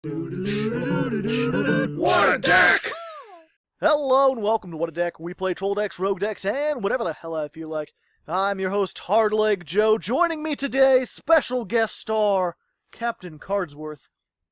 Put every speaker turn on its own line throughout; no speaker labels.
What a deck! Hello and welcome to What a Deck. We play troll decks, rogue decks, and whatever the hell I feel like. I'm your host, Hardleg Joe. Joining me today, special guest star, Captain Cardsworth.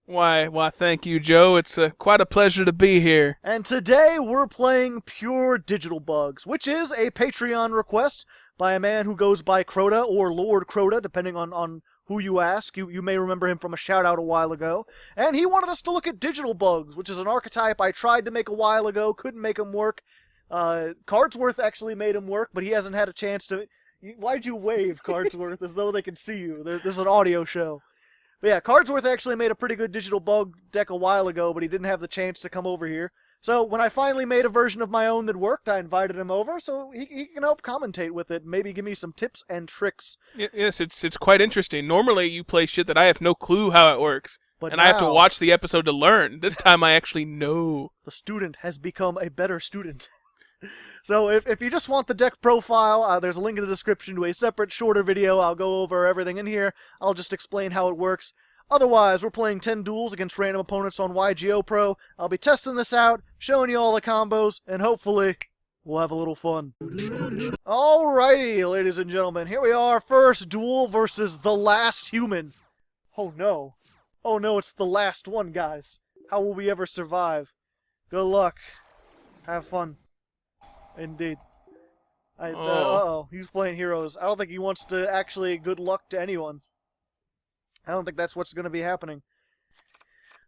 Why, thank you, Joe. It's quite a pleasure to be here.
And today we're playing Pure Digital Bugs, which is a Patreon request by a man who goes by Crota or Lord Crota, depending on who you ask. You may remember him from a shout-out a while ago. And he wanted us to look at Digital Bugs, which is an archetype I tried to make a while ago, couldn't make him work. Cardsworth actually made him work, but he hasn't had a chance to... Why'd you wave, Cardsworth, as though they can see you? This is an audio show. But yeah, Cardsworth actually made a pretty good Digital Bug deck a while ago, but he didn't have the chance to come over here. So when I finally made a version of my own that worked, I invited him over so he can help commentate with it and maybe give me some tips and tricks.
Yes, it's quite interesting. Normally you play shit that I have no clue how it works,
But
and I have to watch the episode to learn. This time I actually know.
The student has become a better student. So if you just want the deck profile, there's a link in the description to a separate, shorter video. I'll go over everything in here. I'll just explain how it works. Otherwise, we're playing 10 duels against random opponents on YGOPro. I'll be testing this out, showing you all the combos, and hopefully, we'll have a little fun. Alrighty, ladies and gentlemen, here we are. First duel versus the last human. Oh no. Oh no, it's the last one, guys. How will we ever survive? Good luck. Have fun. Indeed. Uh-oh, he's playing heroes. I don't think he wants to actually good luck to anyone. I don't think that's what's going to be happening.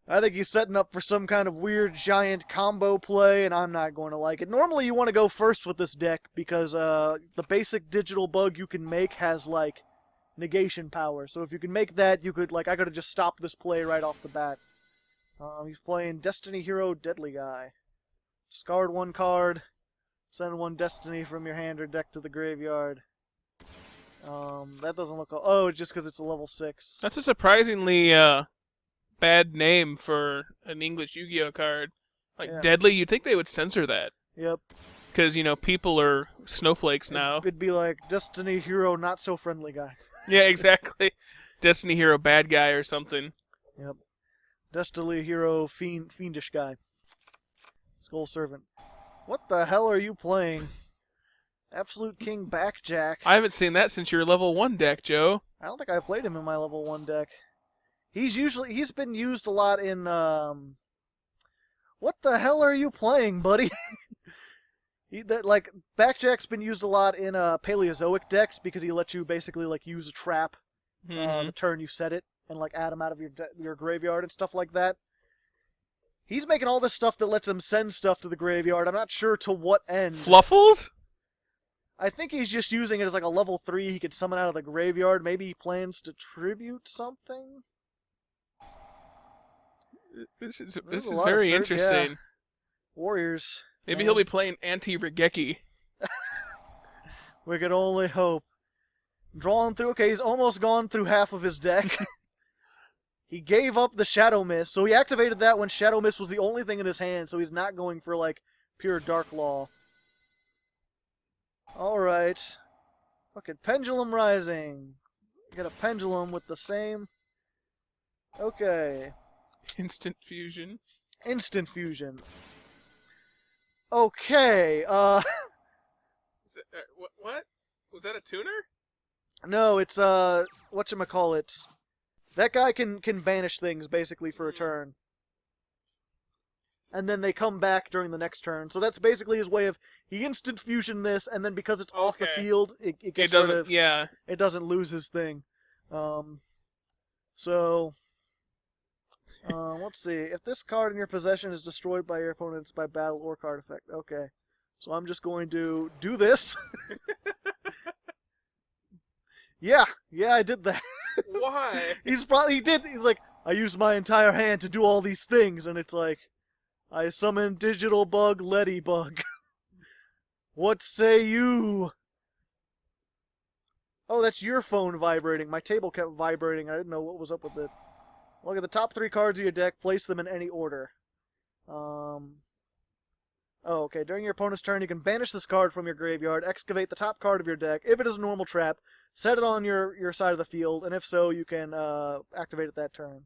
I think he's setting up for some kind of weird giant combo play, and I'm not going to like it. Normally you want to go first with this deck, because the basic digital bug you can make has, like, negation power. So if you can make that, you could, like, I could have just stopped this play right off the bat. He's playing Destiny Hero Deadly Guy. Discard one card. Send one Destiny from your hand or deck to the graveyard. That doesn't look... Oh, just because it's a level 6.
That's a surprisingly bad name for an English Yu-Gi-Oh card. Like,
Yeah.
Deadly, you'd think they would censor that.
Yep.
Because, you know, people are snowflakes now.
It'd be like Destiny Hero Not So Friendly Guy.
Yeah, exactly. Destiny Hero Bad Guy or something.
Yep. Destiny Hero Fiendish Guy. Skull Servant. What the hell are you playing? Absolute King Backjack.
I haven't seen that since your level 1 deck, Joe.
I don't think I played him in my level 1 deck. He's been used a lot in, What the hell are you playing, buddy? Backjack's been used a lot in Paleozoic decks because he lets you basically, like, use a trap the turn you set it and, like, add him out of your graveyard and stuff like that. He's making all this stuff that lets him send stuff to the graveyard. I'm not sure to what end.
Fluffles?
I think he's just using it as like a level 3 he could summon out of the graveyard. Maybe he plans to tribute something?
This is very interesting.
Yeah. Warriors.
Maybe he'll be playing anti-Regeki.
We could only hope. Drawn through... Okay, he's almost gone through half of his deck. He gave up the Shadow Mist, so he activated that when Shadow Mist was the only thing in his hand, so he's not going for, like, pure Dark Law. Alright. Look at Pendulum Rising. Get a Pendulum with the same... Okay.
Instant Fusion.
Instant Fusion. Okay,
Is that, what? Was that a tuner?
No, it's, whatchamacallit. That guy can banish things, basically, for a turn. And then they come back during the next turn. So that's basically his way of... He instant fusion this, and then because it's off the field, it gets rid of...
Yeah.
It doesn't lose his thing. So... let's see. If this card in your possession is destroyed by your opponents by battle or card effect. Okay. So I'm just going to do this. Yeah, I did that.
Why?
He's like, I used my entire hand to do all these things, and it's like, I summoned Digital Bug Ladybug. What say you? Oh, that's your phone vibrating. My table kept vibrating. I didn't know what was up with it. Look at the top 3 cards of your deck. Place them in any order. Oh, okay. During your opponent's turn, you can banish this card from your graveyard, excavate the top card of your deck. If it is a normal trap, set it on your side of the field, and if so, you can activate it that turn.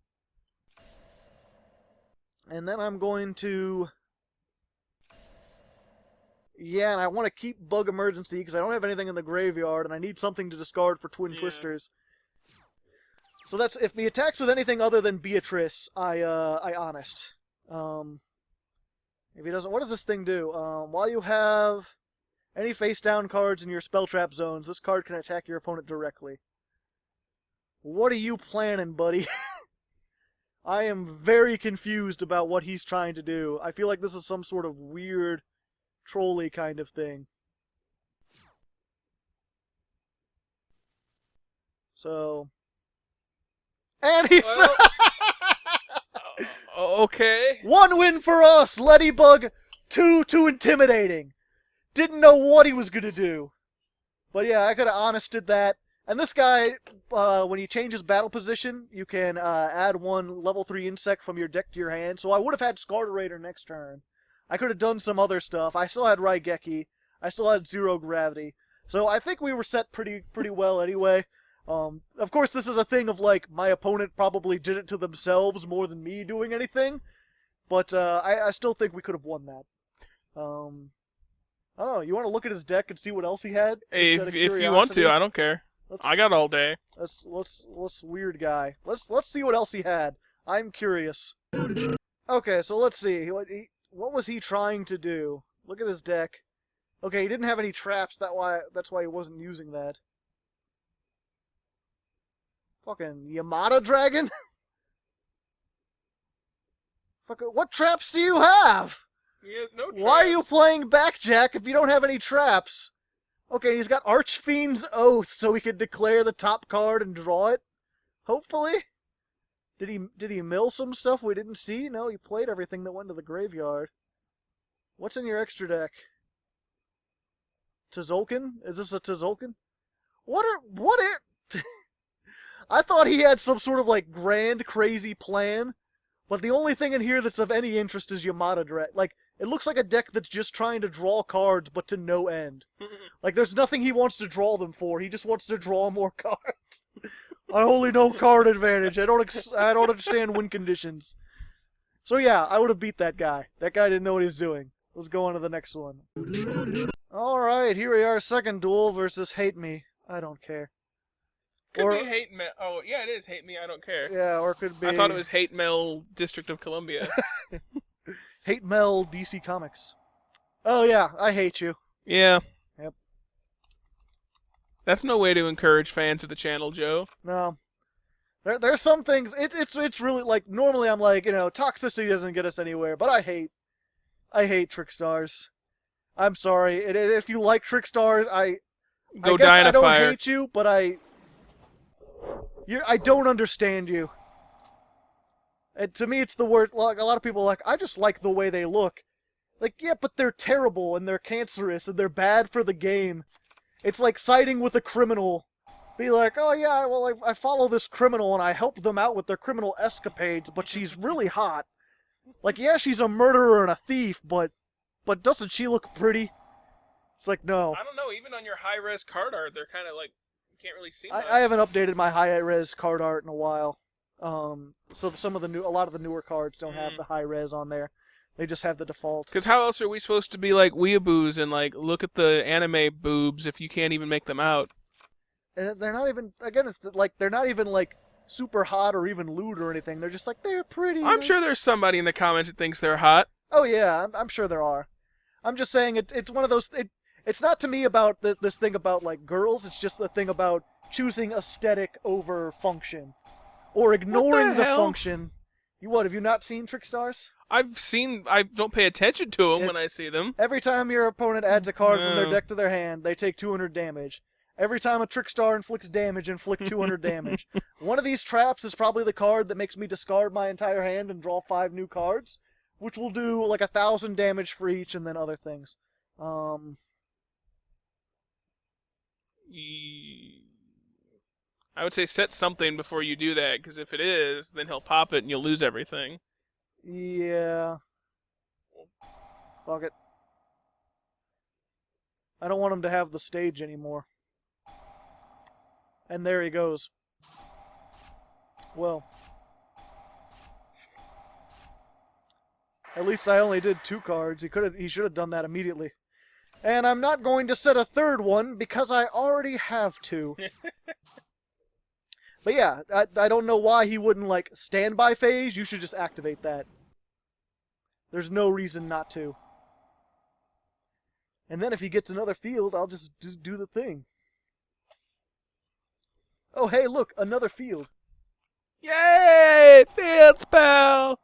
And then I'm going to... Yeah, and I want to keep Bug Emergency because I don't have anything in the graveyard, and I need something to discard for Twin Twisters. So that's if he attacks with anything other than Beatrice, I honest. If he doesn't, what does this thing do? While you have any face-down cards in your spell trap zones, this card can attack your opponent directly. What are you planning, buddy? I am very confused about what he's trying to do. I feel like this is some sort of weird, trolly kind of thing. So... And he's...
Well, okay.
1 win for us! Ladybug, 2 too intimidating. Didn't know what he was gonna do. But yeah, I could have honested that. And this guy, when he changes battle position, you can add 1 level 3 insect from your deck to your hand. So I would have had Scararator next turn. I could have done some other stuff. I still had Raigeki. I still had 0 gravity. So I think we were set pretty well anyway. Of course, this is a thing of, like, my opponent probably did it to themselves more than me doing anything. But I still think we could have won that. I don't know, you want to look at his deck and see what else he had?
If you want to, I don't care. I got all day.
Let's weird guy. Let's see what else he had. I'm curious. Okay, so let's see. What was he trying to do? Look at his deck. Okay, he didn't have any traps. That's why he wasn't using that. Fucking Yamada Dragon? Fucking, what traps do you have?
He has no traps.
Why are you playing Backjack if you don't have any traps? Okay, he's got Archfiend's Oath, so he could declare the top card and draw it. Hopefully. Did he mill some stuff we didn't see? No, he played everything that went to the graveyard. What's in your extra deck? Tzolk'in? Is this a Tzolk'in? I thought he had some sort of, like, grand, crazy plan, but the only thing in here that's of any interest is Yamada Dragon. Like, it looks like a deck that's just trying to draw cards, but to no end. Like, there's nothing he wants to draw them for. He just wants to draw more cards. I only know card advantage. I don't understand win conditions. So yeah, I would have beat that guy. That guy didn't know what he was doing. Let's go on to the next one. Alright, here we are, second duel versus Hate Me. I don't care.
Could be Hate Mail. Oh, yeah, it is Hate Me, I don't care.
Yeah, or it could be...
I thought it was Hate Mail District of Columbia.
Hate Mail DC Comics. Oh yeah, I hate you.
Yeah.
Yep.
That's no way to encourage fans of the channel, Joe.
No. There's some things, it's really, like, normally I'm like, toxicity doesn't get us anywhere, but I hate Trickstars. I'm sorry. If you like Trickstars, I guess
die in a
I don't
fire.
hate you, but I don't understand you. And to me, it's the worst. Like, a lot of people are like, I just like the way they look. Like, yeah, but they're terrible, and they're cancerous, and they're bad for the game. It's like siding with a criminal. Be like, oh yeah, well, I follow this criminal, and I help them out with their criminal escapades, but she's really hot. Like, yeah, she's a murderer and a thief, but doesn't she look pretty? It's like, no.
I don't know, even on your high-res card art, they're kind of like, you can't really see much.
I haven't updated my high-res card art in a while. So a lot of the newer cards don't have the high-res on there. They just have the default.
Because how else are we supposed to be like weeaboos and like look at the anime boobs if you can't even make them out?
They're not even, again, it's like, they're not even like super hot or even lewd or anything. They're just like, they're pretty.
I'm sure there's somebody in the comments that thinks they're hot.
Oh yeah, I'm sure there are. I'm just saying it's one of those. It's not to me about this thing about like girls. It's just the thing about choosing aesthetic over function, or ignoring the function. Have you not seen Trickstars?
I don't pay attention to them when I see them.
Every time your opponent adds a card from their deck to their hand, they take 200 damage. Every time a Trickstar inflicts damage, inflict 200 damage. One of these traps is probably the card that makes me discard my entire hand and draw 5 new cards, which will do like 1,000 damage for each, and then other things.
I would say set something before you do that, because if it is, then he'll pop it and you'll lose everything.
Yeah. Fuck it. I don't want him to have the stage anymore. And there he goes. Well. At least I only did 2 cards. He should have done that immediately. And I'm not going to set a third one because I already have 2. But yeah, I don't know why he wouldn't, like, standby phase. You should just activate that. There's no reason not to. And then if he gets another field, I'll just do the thing. Oh, hey, look, another field.
Yay! Field spell!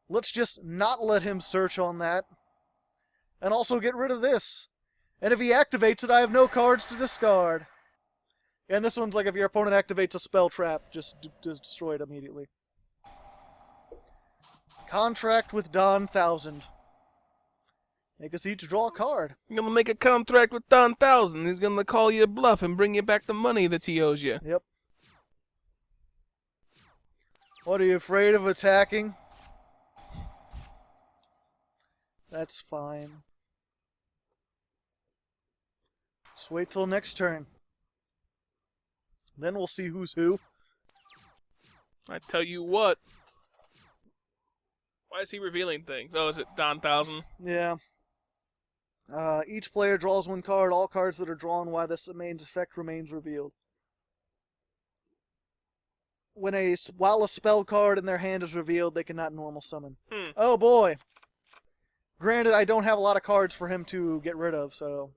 Let's just not let him search on that. And also get rid of this. And if he activates it, I have no cards to discard. And this one's like if your opponent activates a spell trap, just destroy it immediately. Contract with Don 1000. Make us each draw a card.
You're gonna make a contract with Don 1000. He's gonna call you a bluff and bring you back the money that he owes you.
Yep. What, are you afraid of attacking? That's fine. Just wait till next turn. Then we'll see who's who.
I tell you what. Why is he revealing things? Oh, is it Don 1000?
Yeah. Each player draws 1 card. All cards that are drawn while this main effect remains revealed. While a spell card in their hand is revealed, they cannot normal summon. Oh boy. Granted, I don't have a lot of cards for him to get rid of, so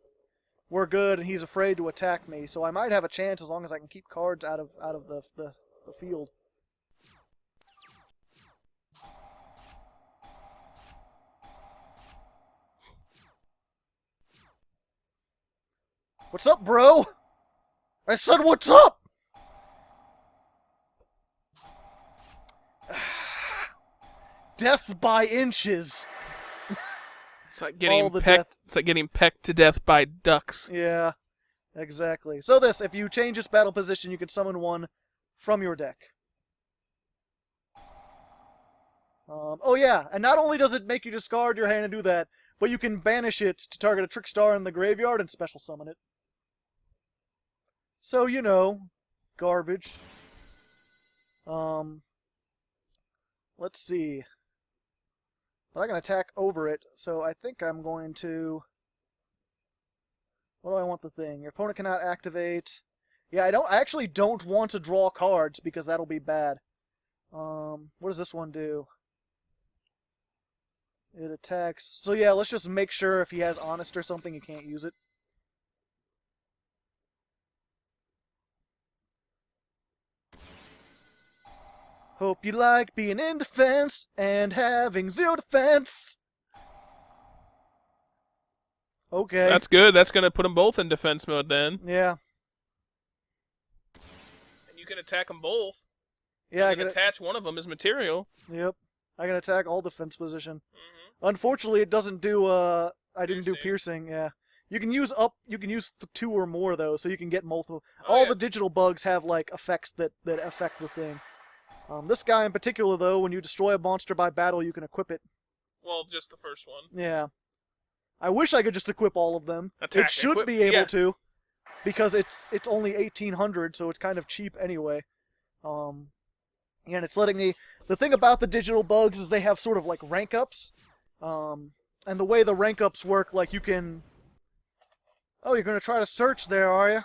we're good, and he's afraid to attack me, so I might have a chance as long as I can keep cards out of the field. What's up, bro? I said what's up! Death by inches.
It's like getting pecked. It's like getting pecked to death by ducks.
Yeah, exactly. So if you change its battle position, you can summon 1 from your deck. Oh yeah, and not only does it make you discard your hand and do that, but you can banish it to target a trick star in the graveyard and special summon it. So, you know, garbage. Let's see. But I can attack over it, so I think I'm going to... What do I want the thing? Your opponent cannot activate... Yeah, I actually don't want to draw cards, because that'll be bad. What does this one do? It attacks... So yeah, let's just make sure if he has Honest or something, you can't use it. Hope you like being in defense and having 0 defense. Okay.
That's good. That's going to put them both in defense mode then.
Yeah.
And you can attack them both.
Yeah,
you can attach one of them as material.
Yep. I can attack all defense position. Unfortunately, it doesn't do, I didn't do piercing, yeah. You can use 2 or more, though, so you can get multiple. All the digital bugs have, like, effects that affect the thing. This guy in particular, though, when you destroy a monster by battle, you can equip it.
Well, just the first one.
Yeah. I wish I could just equip all of them.
Attack,
it should be able to, because it's only 1,800, so it's kind of cheap anyway. And it's letting the thing about the digital bugs is they have sort of like rank ups. And the way the rank ups work, like you can... Oh, you're going to try to search there, are you?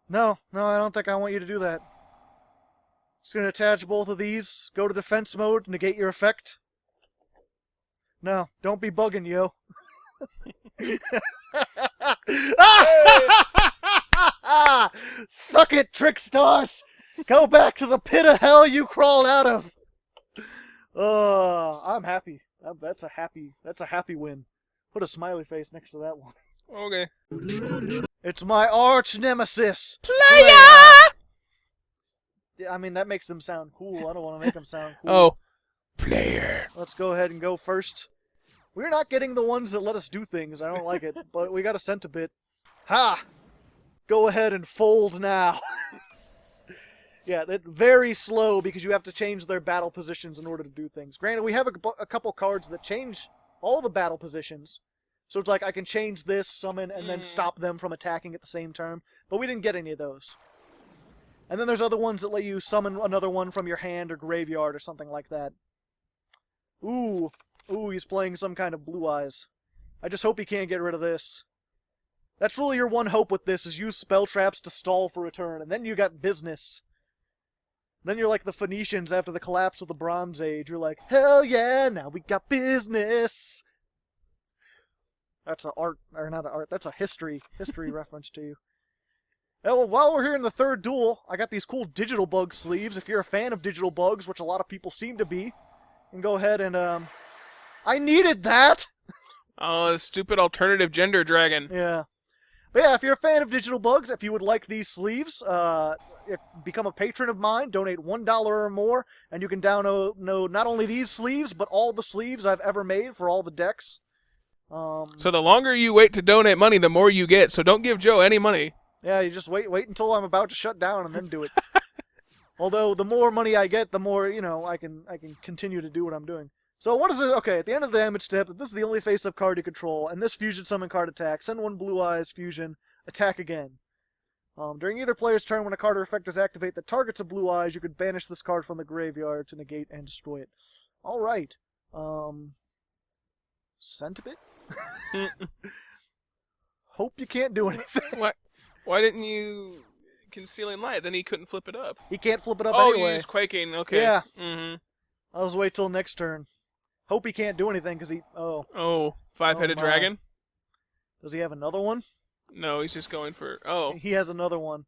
No, I don't think I want you to do that. Just going to attach both of these, go to defense mode, negate your effect. No, don't be bugging, yo. Suck it, trick stars! Go back to the pit of hell you crawled out of! I'm happy. That's a happy win. Put a smiley face next to that one.
Okay.
It's my arch nemesis!
Player!
I mean, that makes them sound cool. I don't want to make them sound cool.
Oh. Player.
Let's go ahead and go first. We're not getting the ones that let us do things. I don't like it. But we got a centipede. Ha! Go ahead and fold now. Yeah, that's very slow because you have to change their battle positions in order to do things. Granted, we have a couple cards that change all the battle positions. So it's like I can change this, summon, and then stop them from attacking at the same turn. But we didn't get any of those. And then there's other ones that let you summon another one from your hand or graveyard or something like that. Ooh. Ooh, he's playing some kind of blue eyes. I just hope he can't get rid of this. That's really your one hope with this, is use spell traps to stall for a turn, and then you got business. Then you're like the Phoenicians after the collapse of the Bronze Age. You're like, hell yeah, now we got business. That's a art, or not an art, that's a history reference to you. Well, while we're here in the third duel, I got these cool Digital Bug sleeves. If you're a fan of Digital Bugs, which a lot of people seem to be, you can go ahead and, I needed that!
Oh, stupid alternative gender dragon.
Yeah. But yeah, if you're a fan of Digital Bugs, if you would like these sleeves, become a patron of mine, donate $1 or more, and you can download not only these sleeves, but all the sleeves I've ever made for all the decks.
So the longer you wait to donate money, the more you get, so don't give Joe any money.
Yeah, you just wait until I'm about to shut down and then do it. Although, the more money I get, the more, you know, I can continue to do what I'm doing. So what is it? Okay, at the end of the damage step, this is the only face-up card you control, and this fusion summon card attack. Send one Blue Eyes fusion, attack again. During either player's turn, when a card or effect is activated that targets a Blue Eyes, you could banish this card from the graveyard to negate and destroy it. Alright. Centipede? Hope you can't do anything.
Why didn't you Concealing Light? Then he couldn't flip it up.
He can't flip it up
anyway.
anyway.
Oh, you use Quaking. Okay.
Yeah.
Mm-hmm.
I'll just wait till next turn. Hope he can't do anything, because he...
Oh, five-headed dragon?
Does he have another one?
No, he's just going for... Oh.
He has another one.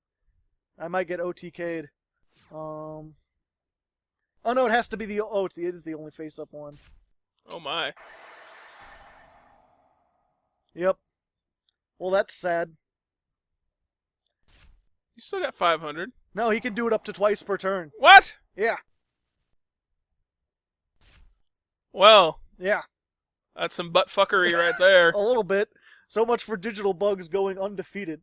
I might get OTK'd. Oh, no, it has to be the... Oh, it is the only face-up one.
Oh, my.
Yep. Well, that's sad.
You still got 500.
No, he can do it up to twice per turn.
What?
Yeah.
Well.
Yeah.
That's some butt-fuckery right there.
A little bit. So much for Digital Bugs going undefeated.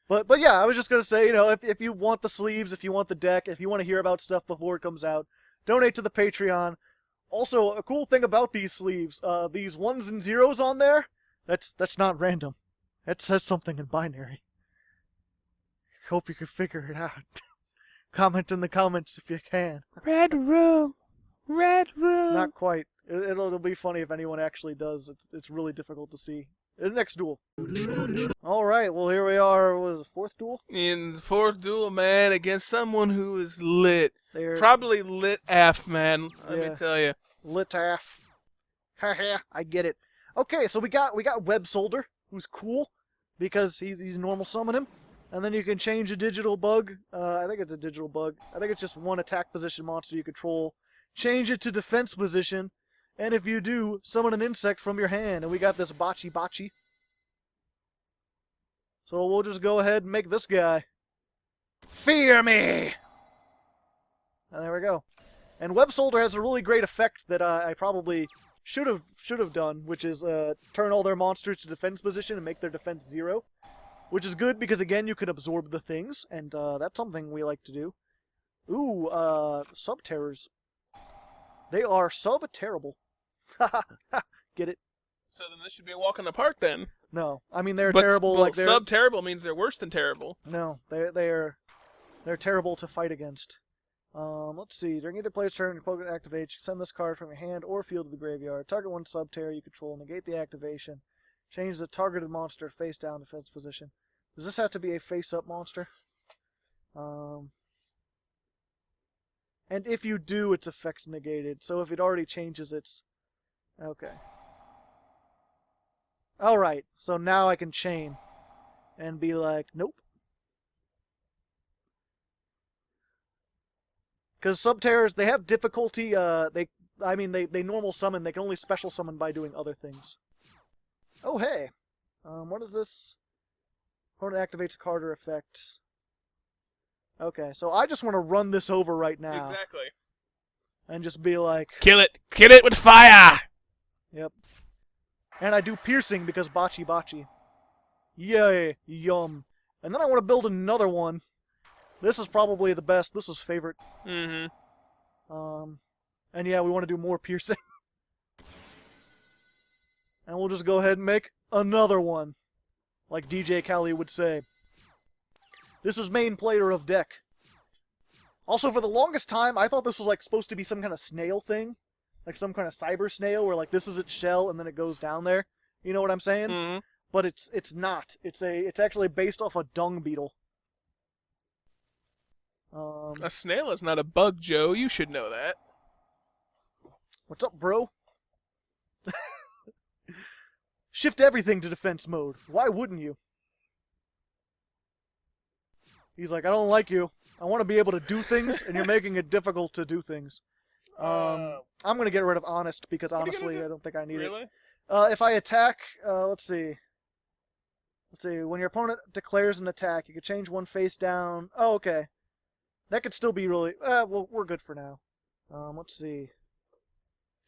But yeah, I was just going to say, you know, if you want the sleeves, if you want the deck, if you want to hear about stuff before it comes out, donate to the Patreon. Also, a cool thing about these sleeves, these 1s and 0s on there, that's not random. That says something in binary. Hope you can figure it out. Comment in the comments if you can.
Red room. Red room.
Not quite. It'll be funny if anyone actually does. It's really difficult to see. Next duel. Alright, well here we are. What is it, fourth duel?
In the fourth duel, man, against someone who is lit.
They're
Probably lit AF, man. Let me tell you.
Lit AF. Haha, I get it. Okay, so we got Web Soldier, who's cool, because he's normal summon him. And then you can change a Digital Bug. I think it's a Digital Bug. I think it's just one attack position monster you control. Change it to defense position. And if you do, summon an insect from your hand. And we got this Bocce. So we'll just go ahead and make this guy. Fear me! And there we go. And Web Soldier has a really great effect that I probably should have done, which is turn all their monsters to defense position and make their defense 0. Which is good because, again, you can absorb the things, and that's something we like to do. Ooh, Sub-Terrors. They are sub-terrible. Get it?
So then this should be a walk in the park then.
No, I mean they're terrible. Like they're
sub-terrible means they're worse than terrible.
No, they're terrible to fight against. Let's see. During either player's turn, Cloak activates. Send this card from your hand or field to the graveyard. Target one sub-terror you control. Negate the activation. Change the targeted monster face down defense position. Does this have to be a face-up monster? And if you do, its effect's negated. So if it already changes its... Okay. Alright, so now I can chain. And be like, nope. Because sub-terrors, they have difficulty, they normal summon, they can only special summon by doing other things. Oh, hey! What is this? Opponent activates a card or effect. Okay, so I just want to run this over right now.
Exactly.
And just be like...
Kill it! Kill it with fire!
Yep. And I do piercing because Bocce. Yay! Yum. And then I want to build another one. This is probably the best. This is favorite.
Mm-hmm.
And yeah, we want to do more piercing. And we'll just go ahead and make another one. Like DJ Khaled would say. This is main player of deck. Also, for the longest time, I thought this was like supposed to be some kind of snail thing. like some kind of cyber snail where like this is its shell and then it goes down there. You know what I'm saying?
Mm-hmm.
But it's not. It's actually based off a dung beetle.
A snail is not a bug, Joe. You should know that.
What's up, bro? Shift everything to defense mode. Why wouldn't you? He's like, I don't like you. I want to be able to do things, and you're making it difficult to do things. I'm going to get rid of honest, because honestly, I don't think I need it.
Really?
If I attack, let's see. When your opponent declares an attack, you can change one face down. Oh, okay. That could still be really... well, we're good for now. Let's see.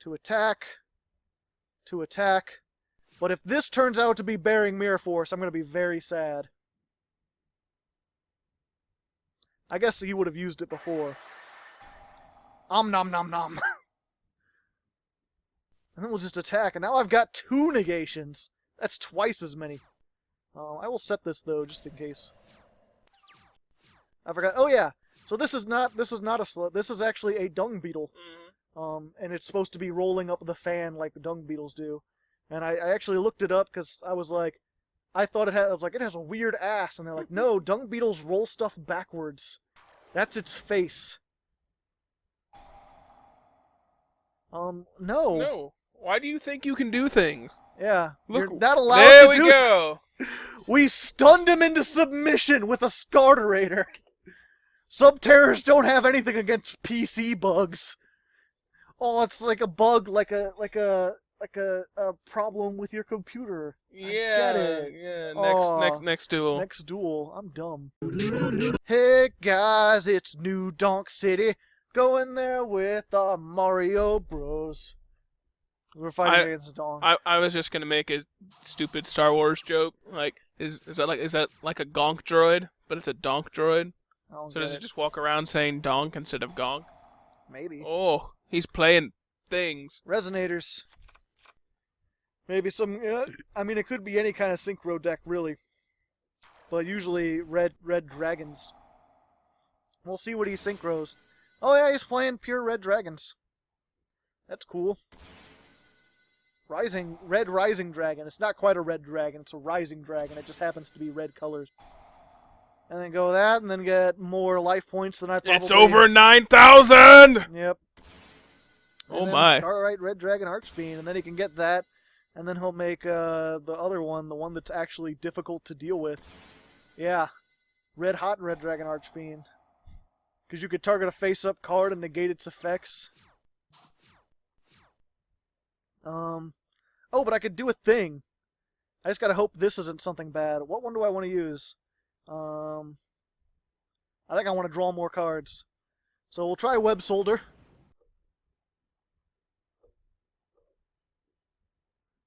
To attack. But if this turns out to be bearing Mirror Force, I'm going to be very sad. I guess he would have used it before. Nom nom nom. And then we'll just attack, and now I've got 2 negations. That's twice as many. I will set this though, just in case. I forgot. Oh yeah. So this is not a slut. This is actually a dung beetle.
Mm-hmm.
And it's supposed to be rolling up the fan like the dung beetles do. And I actually looked it up because I was like, I was like, it has a weird ass, and they're like, no, dung beetles roll stuff backwards. That's its face. No.
No. Why do you think you can do things?
Yeah.
Look,
you're not allowed
there
to
we
do
go.
We stunned him into submission with a Scararator. Sub-terrors don't have anything against PC bugs. Oh, it's like a bug, like a problem with your computer.
Yeah,
I get it.
yeah. Next duel.
Next duel. I'm dumb. Hey guys, it's New Donk City. Going there with the Mario Bros. We're fighting against Donk.
I was just gonna make a stupid Star Wars joke. Like, is that like a gonk droid, but it's a donk droid? So does it just walk around saying donk instead of gonk?
Maybe.
Oh, he's playing things.
Resonators. Maybe some... I mean, it could be any kind of synchro deck, really. But usually red dragons. We'll see what he synchros. Oh yeah, he's playing pure red dragons. That's cool. Red rising dragon. It's not quite a red dragon, it's a rising dragon. It just happens to be red colors. And then go that, and then get more life points than I probably...
It's over 9,000!
Yep.
Oh
and
my.
Starlight Red Dragon Archfiend, and then he can get that, and then he'll make the other one, the one that's actually difficult to deal with. Yeah. Red Dragon Archfiend. Because you could target a face-up card and negate its effects. Oh, but I could do a thing. I just gotta hope this isn't something bad. What one do I want to use? I think I want to draw more cards. So we'll try Web Solder.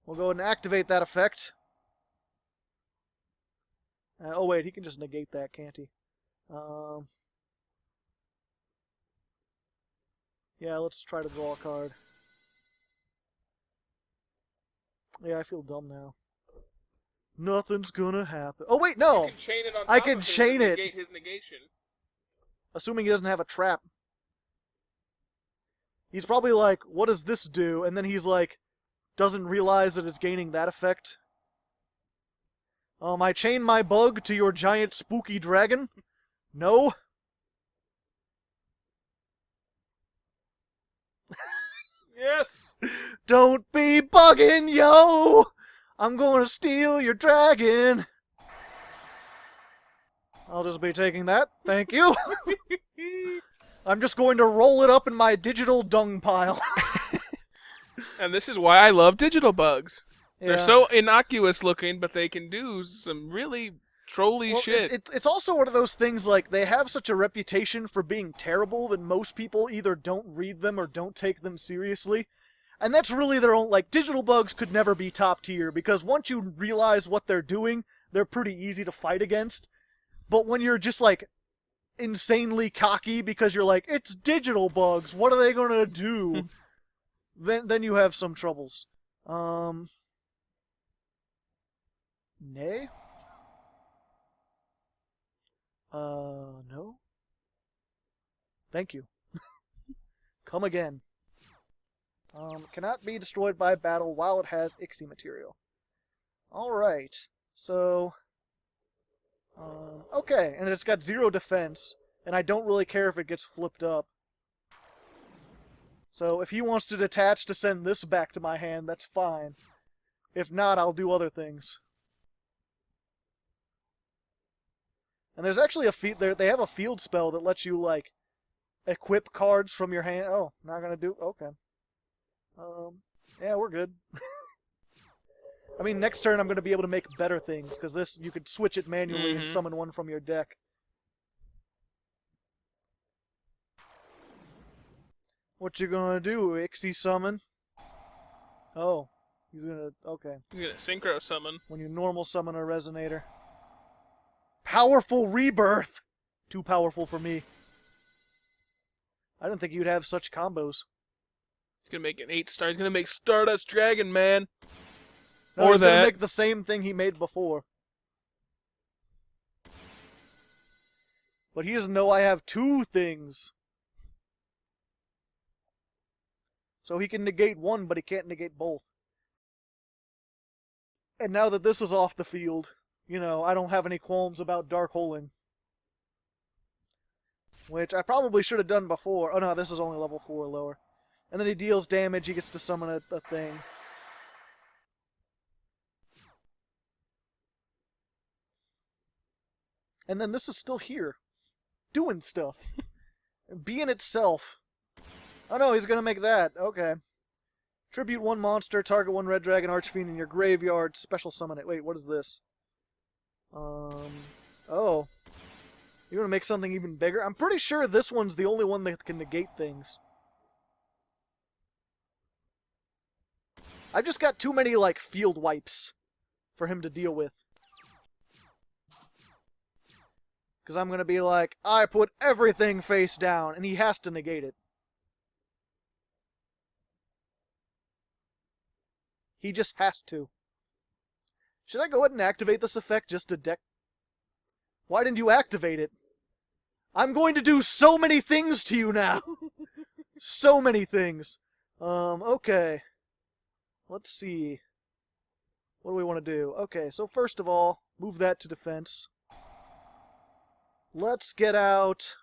We'll go ahead and activate that effect. Oh wait, he can just negate that, can't he? Yeah, let's try to draw a card. Yeah, I feel dumb now. Nothing's gonna happen. Oh wait, no!
You can chain it on top
I can
of
chain it.
Negate his negation.
Assuming he doesn't have a trap. He's probably like, what does this do? And then he's like, doesn't realize that it's gaining that effect. I chain my bug to your giant spooky dragon? No?
Yes!
Don't be bugging, yo! I'm gonna steal your dragon! I'll just be taking that. Thank you. I'm just going to roll it up in my digital dung pile.
And this is why I love digital bugs.
Yeah.
They're so innocuous looking, but they can do some really trolly shit.
It's also one of those things, like, they have such a reputation for being terrible that most people either don't read them or don't take them seriously. And that's really their own, like, digital bugs could never be top tier, because once you realize what they're doing, they're pretty easy to fight against. But when you're just, like, insanely cocky because you're like, it's digital bugs, what are they gonna do? then you have some troubles. Nay? No? Thank you. Come again. Cannot be destroyed by battle while it has Ixie material. Alright, so... okay, and it's got 0 defense, and I don't really care if it gets flipped up. So if he wants to detach to send this back to my hand, that's fine. If not, I'll do other things. And there's actually a they have a field spell that lets you, like, equip cards from your hand. Oh, not gonna do... okay. Yeah, we're good. I mean, next turn I'm going to be able to make better things, because this, you could switch it manually and summon one from your deck. What you gonna do, Ixie summon? Oh, he's gonna... okay.
He's gonna synchro summon.
When you normal summon a Resonator. Powerful Rebirth! Too powerful for me. I didn't think you'd have such combos.
He's gonna make an 8-star. He's gonna make Stardust Dragon, man.
No,
Or
he's
that.
gonna make the same thing he made before. But he doesn't know I have 2 things. So he can negate one, but he can't negate both. And now that this is off the field, you know, I don't have any qualms about Dark Holing. Which I probably should have done before. Oh no, this is only level 4 or lower. And then he deals damage, he gets to summon a thing. And then this is still here. Doing stuff. Being itself. Oh no, he's gonna make that. Okay. Tribute 1 monster, target 1 red dragon archfiend in your graveyard, special summon it. Wait, what is this? Oh. You wanna make something even bigger? I'm pretty sure this one's the only one that can negate things. I've just got too many, like, field wipes for him to deal with. Because I'm going to be like, I put everything face down, and he has to negate it. He just has to. Should I go ahead and activate this effect just to deck? Why didn't you activate it? I'm going to do so many things to you now! So many things. Okay. Let's see. What do we want to do? Okay, so first of all, move that to defense. Let's get out...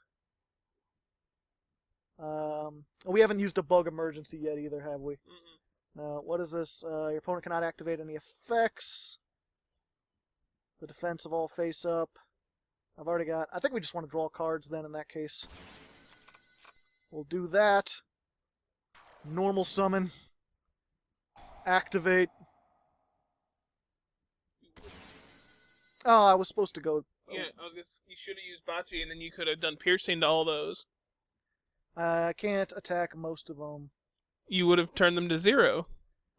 we haven't used a bug emergency yet either, have we? No, what is this? Your opponent cannot activate any effects. The defense of all face up. I've already got... I think we just want to draw cards then in that case. We'll do that. Normal summon. Activate. Oh, I was supposed to go...
Yeah, you should have used Bocce, and then you could have done piercing to all those.
I can't attack most of them.
You would have turned them to 0.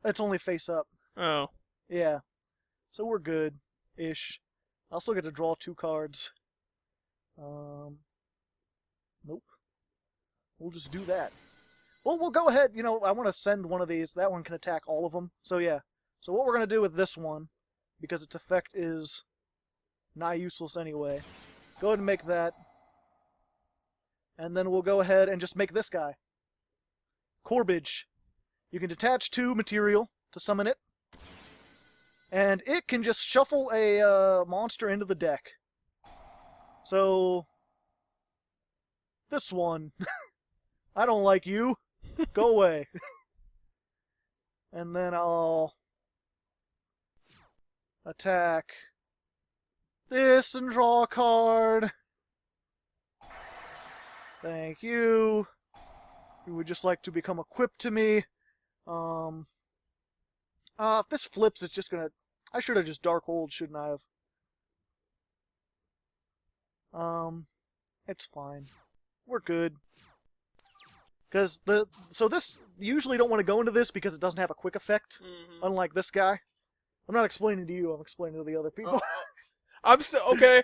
It's only face up.
Oh.
Yeah. So we're good-ish. I'll still get to draw 2 cards. Nope. We'll just do that. Well, we'll go ahead. You know, I want to send one of these. That one can attack all of them. So yeah. So what we're going to do with this one, because its effect is nigh useless anyway, go ahead and make that. And then we'll go ahead and just make this guy. Corebage. You can detach 2 material to summon it. And it can just shuffle a monster into the deck. So, this one. I don't like you. Go away. And then I'll attack this and draw a card. Thank you. You would just like to become equipped to me. If this flips, it's just gonna... I should have just Dark Hold, shouldn't I have? It's fine. We're good. Because so this, you usually don't want to go into this because it doesn't have a quick effect, unlike this guy. I'm not explaining to you, I'm explaining to the other people.
I'm still, okay.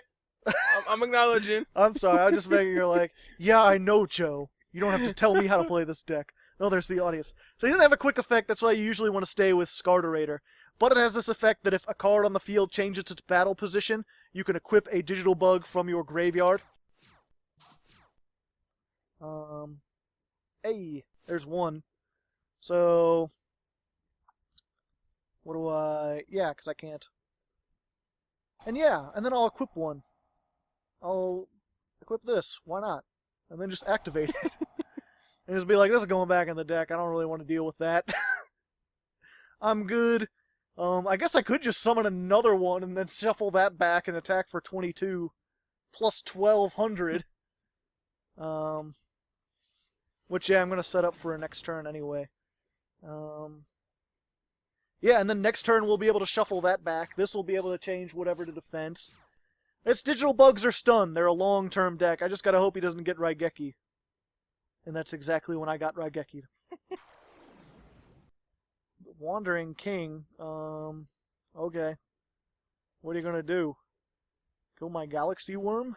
I'm acknowledging.
I'm sorry, I was just making her like, yeah, I know, Joe. You don't have to tell me how to play this deck. No, there's the audience. So he doesn't have a quick effect, that's why you usually want to stay with Scaradiator. But it has this effect that if a card on the field changes its battle position, you can equip a digital bug from your graveyard. Hey, there's one. So, what do I... Yeah, because I can't. And yeah, and then I'll equip one. I'll equip this. Why not? And then just activate it. And just be like, this is going back in the deck. I don't really want to deal with that. I'm good. I guess I could just summon another one and then shuffle that back and attack for 22. Plus 1200. Which, yeah, I'm going to set up for a next turn anyway. Yeah, and then next turn we'll be able to shuffle that back. This will be able to change whatever to defense. Its digital bugs are stunned. They're a long-term deck. I just gotta hope he doesn't get Raigeki. And that's exactly when I got Raigeki. Wandering King. Okay. What are you gonna do? Kill my Galaxy Worm?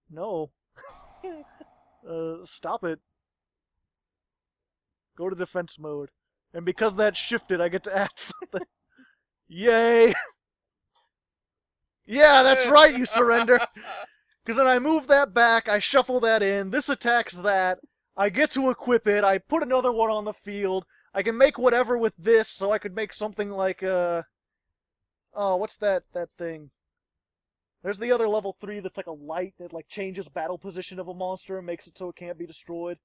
No. Stop it. Go to defense mode. And because that's shifted, I get to add something. Yay! Yeah, that's right, you surrender! Because then I move that back, I shuffle that in, this attacks that, I get to equip it, I put another one on the field, I can make whatever with this, so I could make something like, oh, what's that thing? There's the other level 3 that's like a light that like changes battle position of a monster and makes it so it can't be destroyed.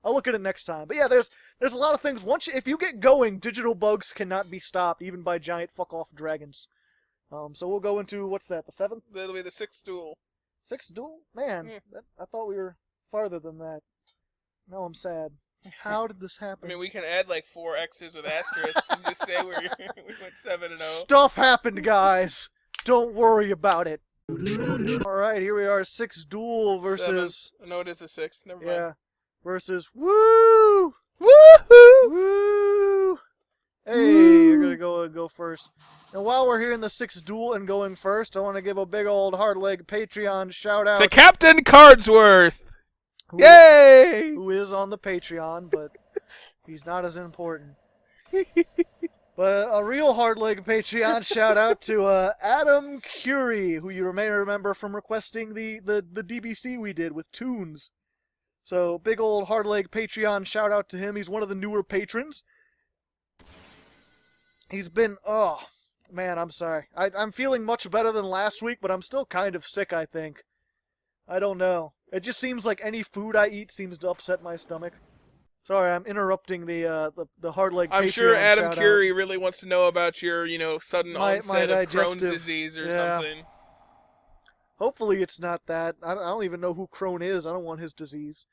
I'll look at it next time. But yeah, there's a lot of things. If you get going, digital bugs cannot be stopped, even by giant fuck-off dragons. So we'll go into, what's that, the 7th?
That'll be the 6th duel.
6th duel? Man,
Yeah.
I thought we were farther than that. Now I'm sad. How did this happen?
I mean, we can add like 4 X's with asterisks and just say we went 7-0.
Stuff happened, guys! Don't worry about it. Alright, here we are, 6th duel versus...
7th. No, it is the 6th. Never mind.
Yeah. Versus Woo!
Woohoo!
Woo! Hey, you're gonna go first. And while we're here in the 6th duel and going first, I want to give a big old Hardleg Patreon shout out
to Captain Cardsworth.
who,
Yay!
who is on the Patreon, but he's not as important. But a real Hardleg Patreon shout out to Adam Currie, who you may remember from requesting the DBC we did with Toons. So, big old Hardleg Patreon shout out to him. He's one of the newer patrons. He's been, oh, man, I'm sorry. I'm feeling much better than last week, but I'm still kind of sick, I think. I don't know. It just seems like any food I eat seems to upset my stomach. Sorry, I'm interrupting the Hardleg Patreon
I'm sure Adam
shout-out.
Currie really wants to know about your, sudden
My
onset of Crohn's
digestive-
disease or
yeah.
something.
Hopefully it's not that. I don't even know who Crohn is. I don't want his disease.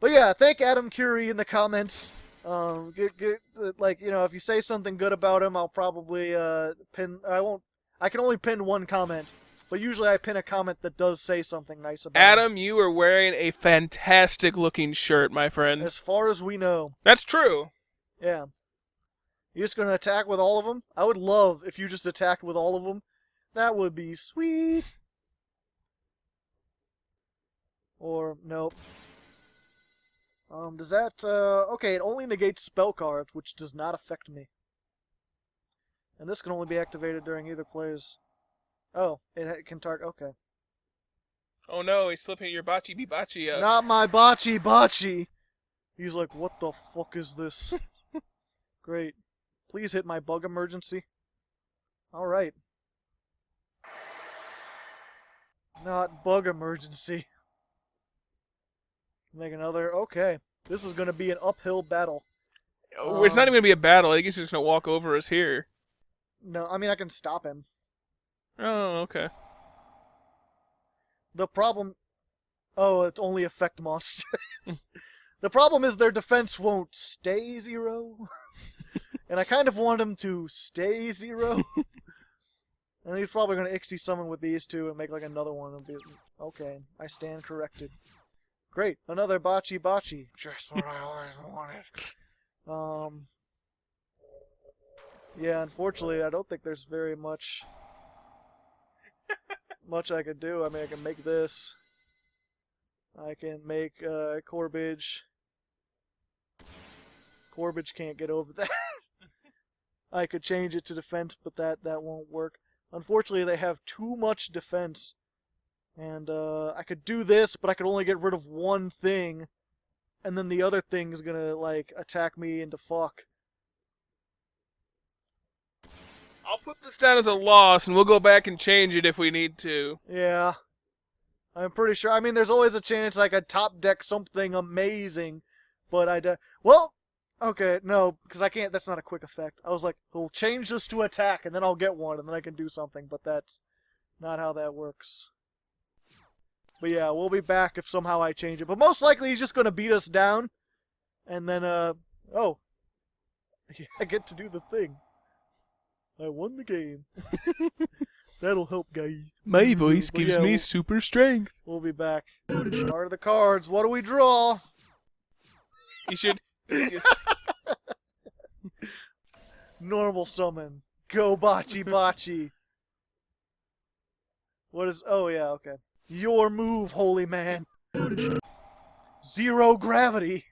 But yeah, thank Adam Currie in the comments. If you say something good about him, I'll probably pin. I can only pin one comment, but usually I pin a comment that does say something nice about him.
Adam, you are wearing a fantastic looking shirt, my friend.
As far as we know.
That's true.
Yeah. You're just gonna attack with all of them? I would love if you just attacked with all of them. That would be sweet. Or nope. Does that, okay, it only negates spell cards, which does not affect me. And this can only be activated during either player's... Oh, it can target, okay.
Oh no, he's slipping your bachi up.
Not my bachi! He's like, what the fuck is this? Great. Please hit my bug emergency. Alright. Not bug emergency. Make another. Okay. This is going to be an uphill battle.
Oh, it's not even going to be a battle. I think he's just going to walk over us here.
No, I mean, I can stop him.
Oh, okay.
The problem... Oh, it's only effect monsters. The problem is their defense won't stay 0. And I kind of want him to stay 0. And he's probably going to Ixie summon with these two and make like another one. Okay, I stand corrected. Great, another bachi. Just what I always wanted. Yeah, unfortunately, I don't think there's very much I could do. I mean, I can make this. I can make Corebage. Corebage can't get over that. I could change it to defense, but that won't work. Unfortunately, they have too much defense. And I could do this, but I could only get rid of one thing. and then the other thing's gonna, like, attack me into fuck.
I'll put this down as a loss, and we'll go back and change it if we need to.
Yeah. I'm pretty sure. I mean, there's always a chance I could top deck something amazing, but well, okay, no, because I can't. That's not a quick effect. I was like, we'll change this to attack, and then I'll get one, and then I can do something, but that's not how that works. But yeah, we'll be back if somehow I change it. But most likely he's just going to beat us down, and then, oh, yeah, I get to do the thing. I won the game. That'll help, guys.
My voice
But
gives
yeah,
me super strength.
We'll be back. Card of the cards. What do we draw?
You should...
Normal summon. Go Bocce Bocce. What is... Oh, yeah, okay. Your move, holy man. 0 gravity.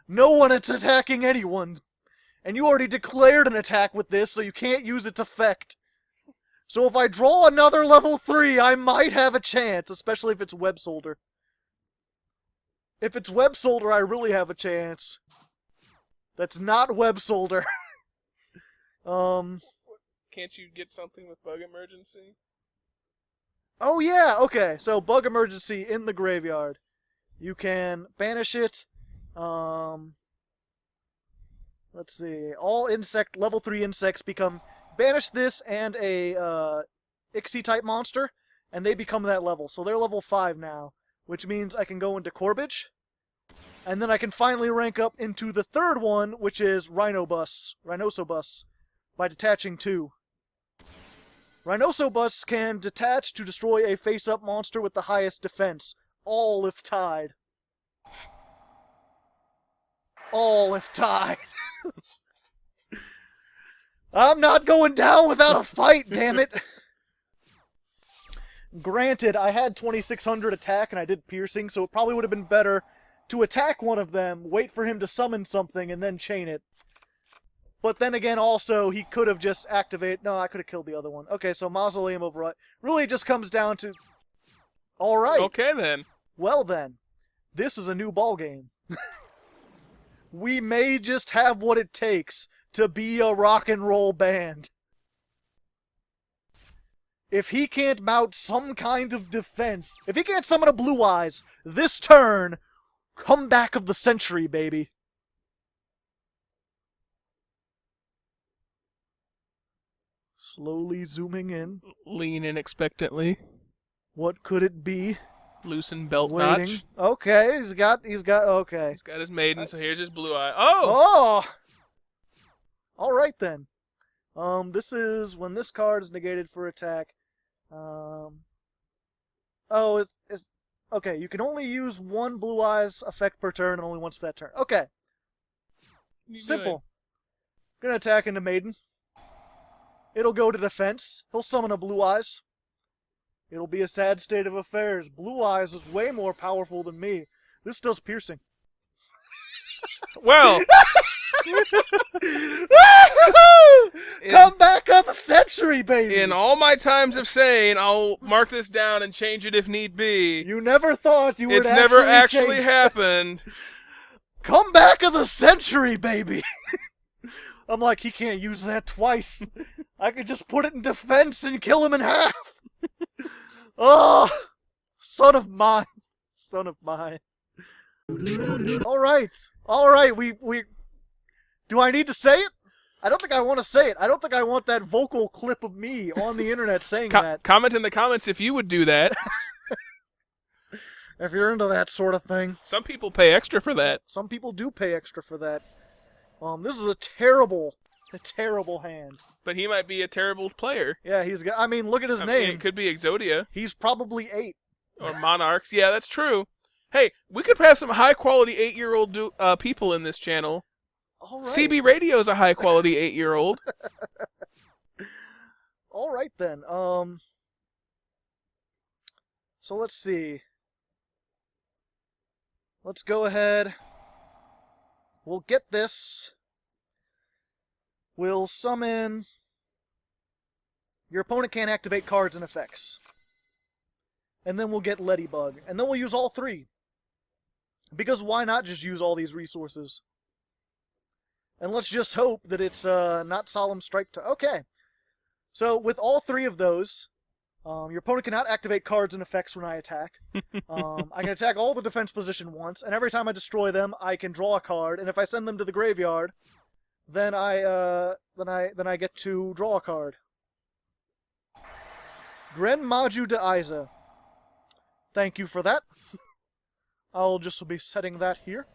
No one is attacking anyone. And you already declared an attack with this, so you can't use its effect. So if I draw another level 3, I might have a chance, especially if it's Web Solder. If it's Web Solder, I really have a chance. That's not Web Solder.
Can't you get something with Bug Emergency?
Oh yeah, okay. So Bug Emergency in the graveyard. You can banish it. Let's see. All level 3 insects become... Banish this and a Ixie-type monster, and they become that level. So they're level 5 now, which means I can go into Corebage, and then I can finally rank up into the third one, which is Rhinosebus, by detaching 2. Rhinosebus can detach to destroy a face-up monster with the highest defense, all if tied. All if tied. I'm not going down without a fight, damn it! Granted, I had 2600 attack and I did piercing, so it probably would have been better to attack one of them, wait for him to summon something, and then chain it. But then again, also, he could have just activated... No, I could have killed the other one. Okay, so Mausoleum of Rut really just comes down to... Alright.
Okay, then.
Well then, this is a new ballgame. We may just have what it takes to be a rock and roll band. If he can't mount some kind of defense, if he can't summon a Blue Eyes this turn, comeback of the century, baby. Slowly zooming in.
Lean in expectantly.
What could it be?
Loosen belt
Waiting.
notch.
Okay, he's got, okay.
He's got his maiden, so here's his blue eye. Oh!
Oh! Alright then. This is when this card is negated for attack. Oh, it's okay, you can only use one Blue Eyes effect per turn and only once for that turn. Okay. Simple. Gonna attack into Maiden. It'll go to defense. He'll summon a Blue Eyes. It'll be a sad state of affairs. Blue Eyes is way more powerful than me. This does piercing.
Well...
Comeback of the century, baby!
In all my times of saying, I'll mark this down and change it if need be.
You never thought you would
It's never actually happened.
Comeback of the century, baby! I'm like, he can't use that twice. I could just put it in defense and kill him in half. Oh, son of mine. Son of mine. Alright. Alright, we... Do I need to say it? I don't think I want to say it. I don't think I want that vocal clip of me on the internet saying that.
Comment in the comments if you would do that.
If you're into that sort of thing.
Some people pay extra for that.
Some people do pay extra for that. This is a terrible hand.
But he might be a terrible player.
Yeah, he's got... I mean, look at his name.
It could be Exodia.
He's probably 8.
Or Monarchs. Yeah, that's true. Hey, we could have some high-quality 8-year-old people in this channel.
All right.
CB Radio is a high-quality 8-year-old.
All right, then. So let's see. Let's go ahead. We'll get this. We'll summon... Your opponent can't activate cards and effects. And then we'll get Ladybug. And then we'll use all 3. Because why not just use all these resources? And let's just hope that it's not Solemn Strike to... Okay. So with all 3 of those, your opponent cannot activate cards and effects when I attack. I can attack all the defense position once, and every time I destroy them, I can draw a card, and if I send them to the graveyard, then I get to draw a card. Gren Maju de Isa. Thank you for that. I'll just be setting that here.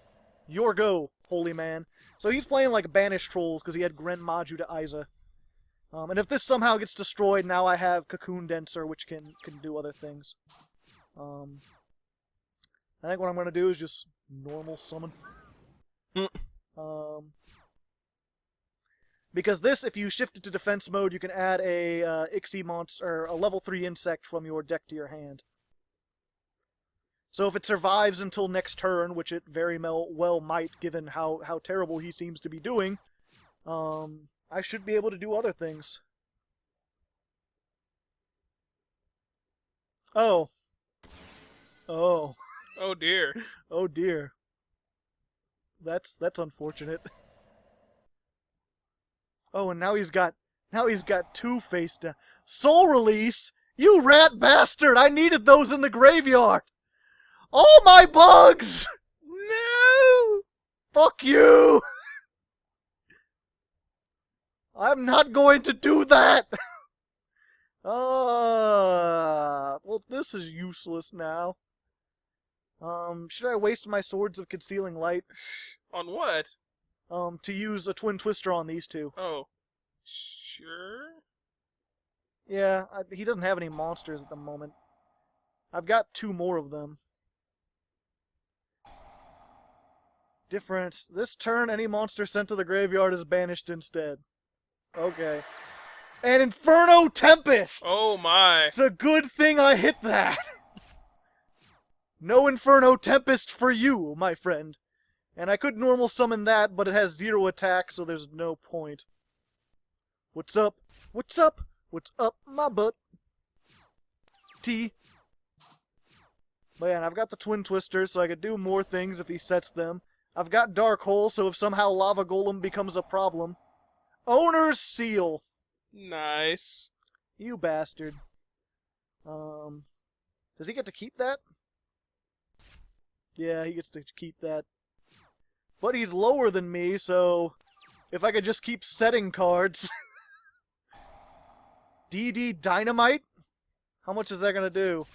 Your go, holy man. So he's playing like Banished Trolls because he had Gren Maju de Isa. And if this somehow gets destroyed, now I have Cocoon Denser, which can do other things. I think what I'm going to do is just normal summon. Because this, if you shift it to defense mode, you can add a Ixie monster, or a level 3 insect from your deck to your hand. So if it survives until next turn, which it very well might, given how terrible he seems to be doing, I should be able to do other things. Oh. Oh.
Oh dear.
Oh dear. That's unfortunate. Oh, and now he's got 2 face down. Soul Release? You rat bastard! I needed those in the graveyard! All my bugs!
No!
Fuck you! I'm not going to do that! Well, this is useless now. Should I waste my Swords of Concealing Light?
On what?
To use a Twin Twister on these 2.
Oh. Sure?
Yeah, he doesn't have any monsters at the moment. I've got 2 more of them. Difference. This turn, any monster sent to the graveyard is banished instead. Okay. And Inferno Tempest!
Oh my.
It's a good thing I hit that! No Inferno Tempest for you, my friend. And I could normal summon that, but it has 0 attack, so there's no point. What's up? What's up? What's up my butt? T. But yeah, and I've got the Twin Twisters, so I could do more things if he sets them. I've got Dark Hole, so if somehow Lava Golem becomes a problem. Owner's Seal.
Nice.
You bastard. Does he get to keep that? Yeah, he gets to keep that. But he's lower than me, so if I could just keep setting cards. DD Dynamite? How much is that gonna do?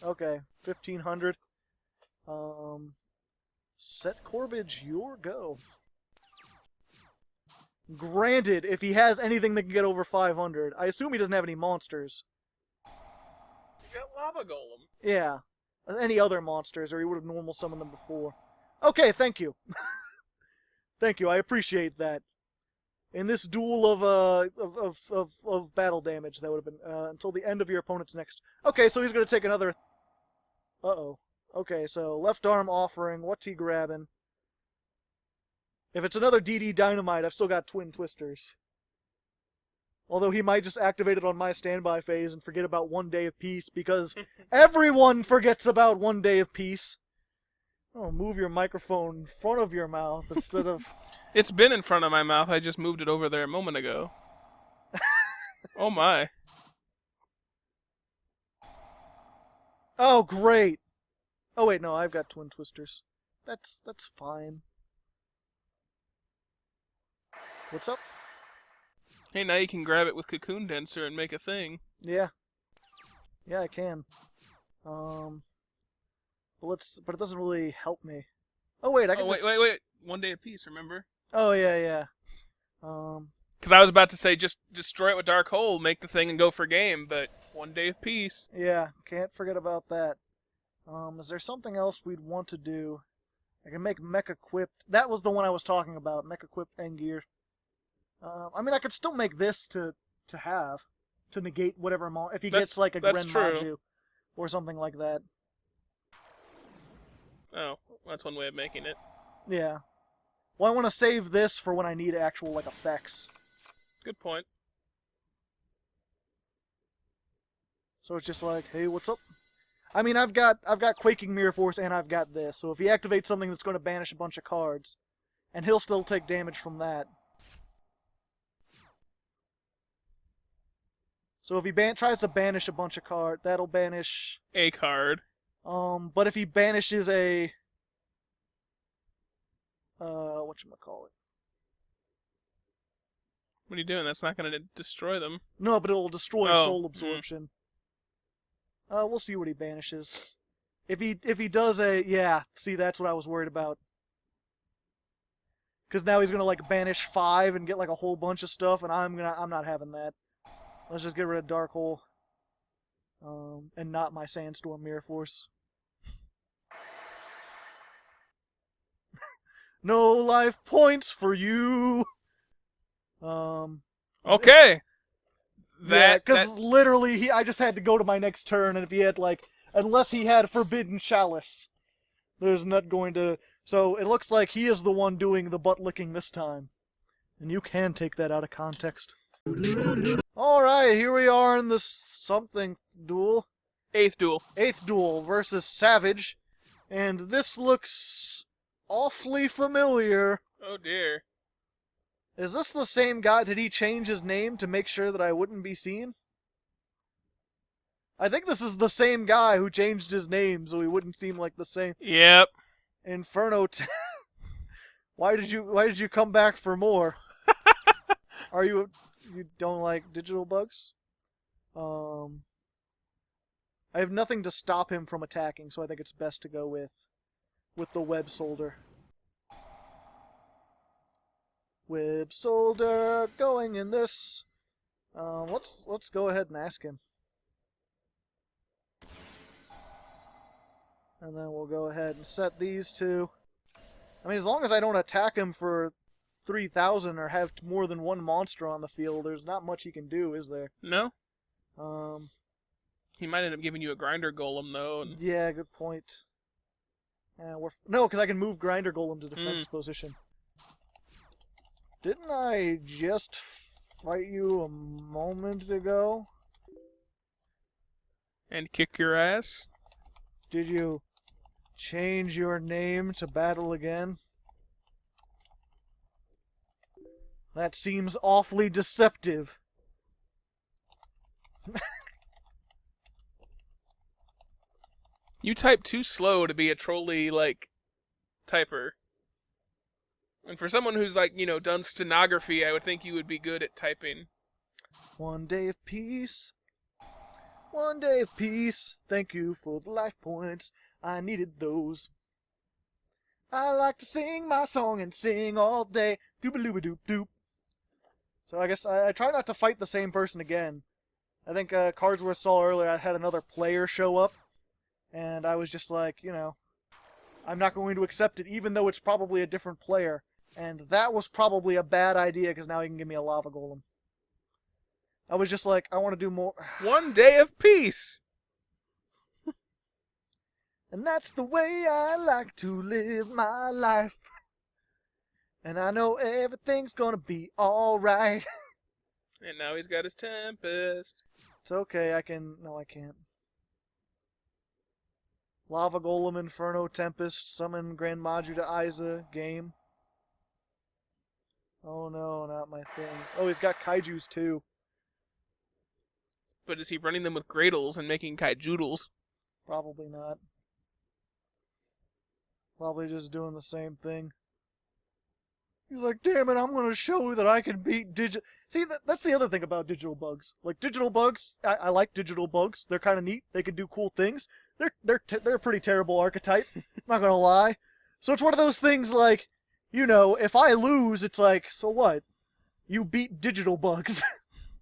Okay, 1,500. Set Corebage, your go. Granted, if he has anything that can get over 500. I assume he doesn't have any monsters.
You got Lava Golem.
Yeah. Any other monsters, or he would have normal summoned them before. Okay, thank you. Thank you, I appreciate that. In this duel of battle damage, that would have been until the end of your opponent's next. Okay, so he's going to take another... Uh-oh. Okay, so left arm offering. What's he grabbing? If it's another DD Dynamite, I've still got Twin Twisters. Although he might just activate it on my standby phase and forget about 1 Day of Peace, because everyone forgets about 1 Day of Peace. Oh, move your microphone in front of your mouth instead of...
It's been in front of my mouth. I just moved it over there a moment ago. Oh my.
Oh, great. Oh, wait, no, I've got Twin Twisters. That's fine. What's up?
Hey, now you can grab it with Cocoon Denser and make a thing.
Yeah. Yeah, I can. But it doesn't really help me. Oh, wait, I can
wait. 1 Day of Peace, remember?
Oh, yeah.
Because I was about to say, just destroy it with Dark Hole, make the thing, and go for game, but 1 Day of Peace.
Yeah, can't forget about that. Is there something else we'd want to do? I can make Mech Equipped. That was the one I was talking about, Mech Equipped Imgur. I mean, I could still make this to negate whatever if he gets like a Gren Maju or something like that.
Oh, that's one way of making it.
Yeah. Well, I want to save this for when I need actual like effects.
Good point.
So it's just like, hey, what's up? I mean, I've got Quaking Mirror Force and I've got this. So if he activates something that's going to banish a bunch of cards, and he'll still take damage from that. So if he tries to banish a bunch of cards, that'll banish
a card.
But if he banishes a whatchamacallit?
What are you doing? That's not going to destroy them.
No, but it will destroy Soul Absorption. We'll see what he banishes. If he does see, that's what I was worried about. Because now he's gonna like banish 5 and get like a whole bunch of stuff, and I'm not having that. Let's just get rid of Dark Hole, and not my Sandstorm Mirror Force. No life points for you.
Okay.
Because literally, I just had to go to my next turn, and if he had unless he had Forbidden Chalice, there's not going to. So it looks like he is the one doing the butt licking this time, and you can take that out of context. All right, here we are in this something duel.
8th duel.
8th duel versus Savage, and this looks awfully familiar.
Oh dear.
Is this the same guy? Did he change his name to make sure that I wouldn't be seen? I think this is the same guy who changed his name so he wouldn't seem like the same.
Yep.
Inferno. Why did you come back for more? Are you don't like digital bugs? I have nothing to stop him from attacking, so I think it's best to go with the web soldier. Web soldier going in this. Let's go ahead and ask him. And then we'll go ahead and set these two. I mean, as long as I don't attack him for 3,000 or have more than one monster on the field, there's not much he can do, is there?
No. He might end up giving you a grinder golem, though. And...
Yeah, good point. No, because I can move grinder golem to defense position. Didn't I just fight you a moment ago?
And kick your ass?
Did you change your name to battle again? That seems awfully deceptive.
You type too slow to be a trolley, typer. And for someone who's, done stenography, I would think you would be good at typing.
One day of peace. One day of peace. Thank you for the life points. I needed those. I like to sing my song and sing all day. Doop-a-loop-a-doop-doop. So I guess I try not to fight the same person again. I think Cardsworth saw earlier I had another player show up. And I was just like, I'm not going to accept it, even though it's probably a different player. And that was probably a bad idea, because now he can give me a lava golem. I was just like, I want to do more.
One day of peace!
And that's the way I like to live my life. And I know everything's gonna be alright.
And now he's got his Tempest.
It's okay, No, I can't. Lava Golem, Inferno, Tempest, Summon Grand Maju to Isa, game. Oh no, not my things. Oh, he's got Kaijus too.
But is he running them with Gradles and making Kaijoodles?
Probably not. Probably just doing the same thing. He's like, damn it, I'm gonna show that I can beat Digital... See, that's the other thing about Digital Bugs. Digital Bugs, I like Digital Bugs. They're kind of neat. They can do cool things. They're a pretty terrible archetype. I'm not gonna lie. So it's one of those things if I lose, it's like, so what? You beat Digital Bugs.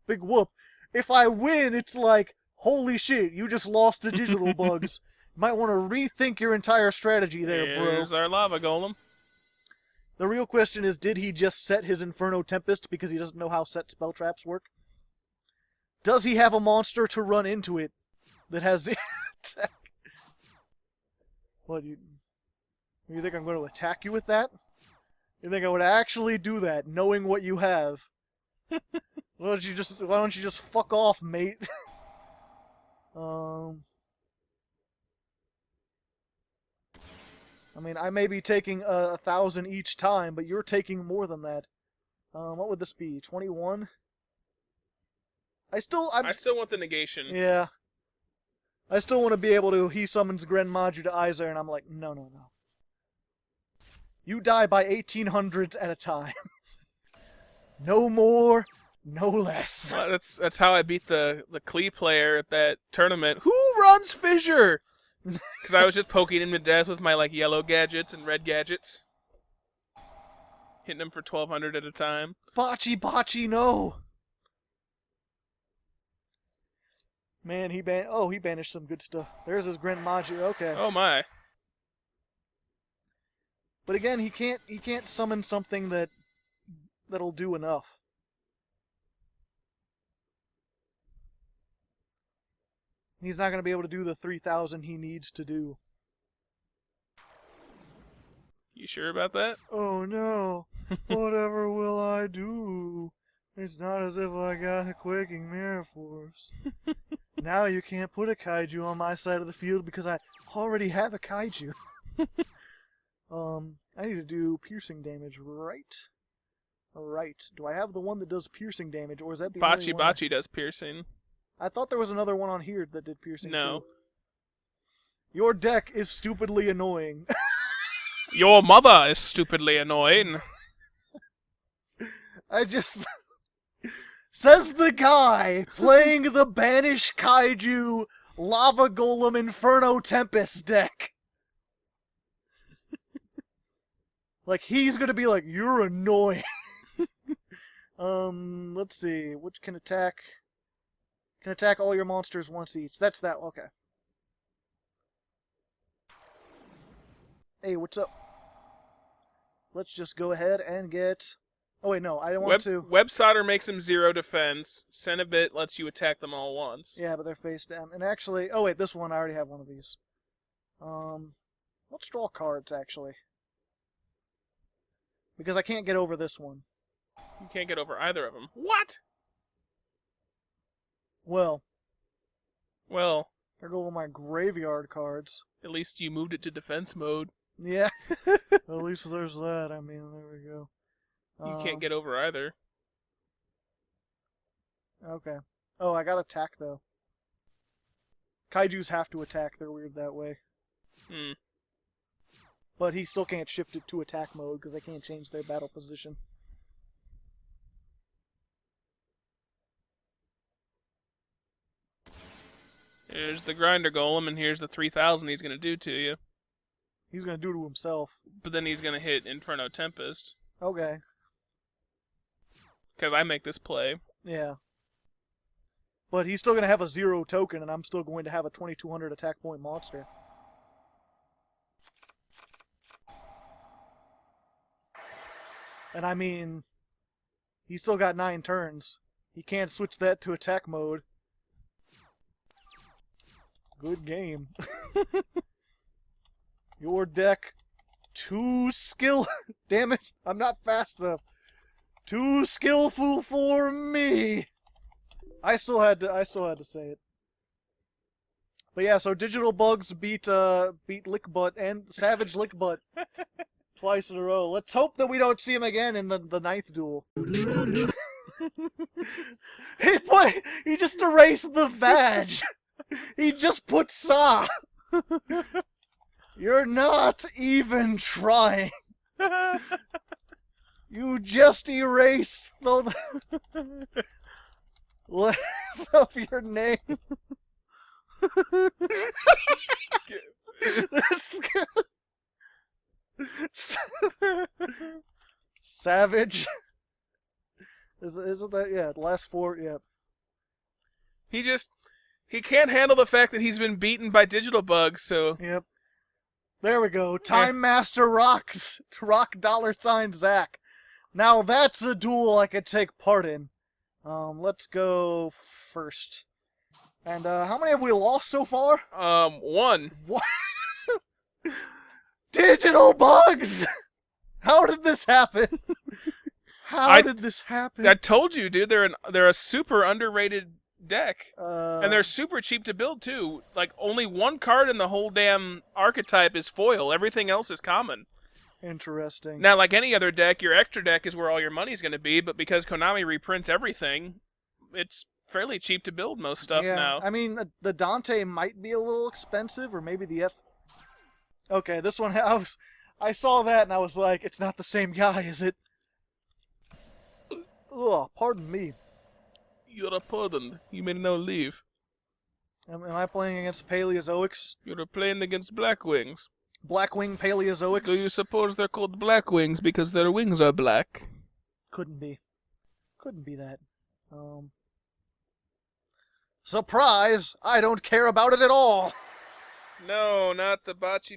Big whoop. If I win, it's like, holy shit, you just lost to Digital Bugs. You might want to rethink your entire strategy there, bro.
Here's our lava golem.
The real question is, did he just set his Inferno Tempest because he doesn't know how set spell traps work? Does he have a monster to run into it that has the attack? What, you think I'm going to attack you with that? You think I would actually do that, knowing what you have? Why don't you just fuck off, mate? I mean, I may be taking 1,000 each time, but you're taking more than that. What would this be? 21? I still
want the negation.
Yeah. I still want to be able to, he summons Gren Maju to Iser, and I'm like, no. You die by 1800s at a time. No more, no less.
Well, that's how I beat the Klee player at that tournament. Who runs Fissure? Because I was just poking him to death with my like yellow gadgets and red gadgets. Hitting him for 1,200 at a time.
Bocce, no! Man, he banished some good stuff. There's his Gren Maju, okay.
Oh my.
But again, he can't summon something that'll do enough. He's not going to be able to do the 3,000 he needs to do.
You sure about that?
Oh no, whatever will I do? It's not as if I got a quaking mirror force. Now you can't put a kaiju on my side of the field because I already have a kaiju. I need to do piercing damage, right? Right. Do I have the one that does piercing damage, or is that the only one?
Bocce does piercing.
I thought there was another one on here that did piercing
No.
too. Your deck is stupidly annoying.
Your mother is stupidly annoying.
Says the guy playing the Banish Kaiju Lava Golem Inferno Tempest deck. Like, he's gonna be like, you're annoying. Let's see. Which can attack all your monsters once each. That's that. Okay. Hey, what's up? Let's just go ahead and get... Oh, wait, no. I don't want to...
Web Solder makes him 0 defense. Cenobit lets you attack them all once.
Yeah, but they're face down. And actually... Oh, wait, this one, I already have one of these. Let's draw cards, actually. Because I can't get over this one.
You can't get over either of them. What?
Well.
There
go all my graveyard cards.
At least you moved it to defense mode.
Yeah. At least there's that. I mean, there we go.
You can't get over either.
Okay. Oh, I got attack, though. Kaijus have to attack. They're weird that way. But he still can't shift it to attack mode because they can't change their battle position.
Here's the Grinder Golem, and here's the 3,000 he's going to do to you.
He's going to do to himself.
But then he's going to hit Inferno Tempest.
Okay.
Because I make this play.
Yeah. But he's still going to have a 0 token, and I'm still going to have a 2,200 attack point monster. And I mean, he's still got 9 turns. He can't switch that to attack mode. Good game. Your deck, too damn it, I'm not fast enough. Too skillful for me. I still had to say it. But yeah, so Digital Bugs beat Lick Butt and Savage Lick Butt twice in a row. Let's hope that we don't see him again in the 9th duel. He just erased the vag. He just put Sa. You're not even trying. You just erased the letters of your name. Savage. Isn't that, yeah, the last 4, yeah.
He can't handle the fact that he's been beaten by Digital Bug, so...
Yep. There we go. Time Master Rock $sign Zach. Now that's a duel I could take part in. Let's go first. And how many have we lost so far?
1.
What? Digital Bugs! How did this happen? How did this happen?
I told you, dude. They're a super underrated deck. And they're super cheap to build, too. Like, only one card in the whole damn archetype is foil. Everything else is common.
Interesting.
Now, like any other deck, your extra deck is where all your money's going to be, but because Konami reprints everything, it's fairly cheap to build most stuff now.
I mean, the Dante might be a little expensive, or maybe the F... Okay, this one, I saw that and I was like, it's not the same guy, is it? Ugh, pardon me.
You're pardoned. You may now leave.
Am I playing against Paleozoics?
You're playing against Blackwings.
Blackwing Paleozoics?
Do you suppose they're called Blackwings because their wings are black?
Couldn't be. Couldn't be that. Surprise! I don't care about it at all!
No, not the bachi.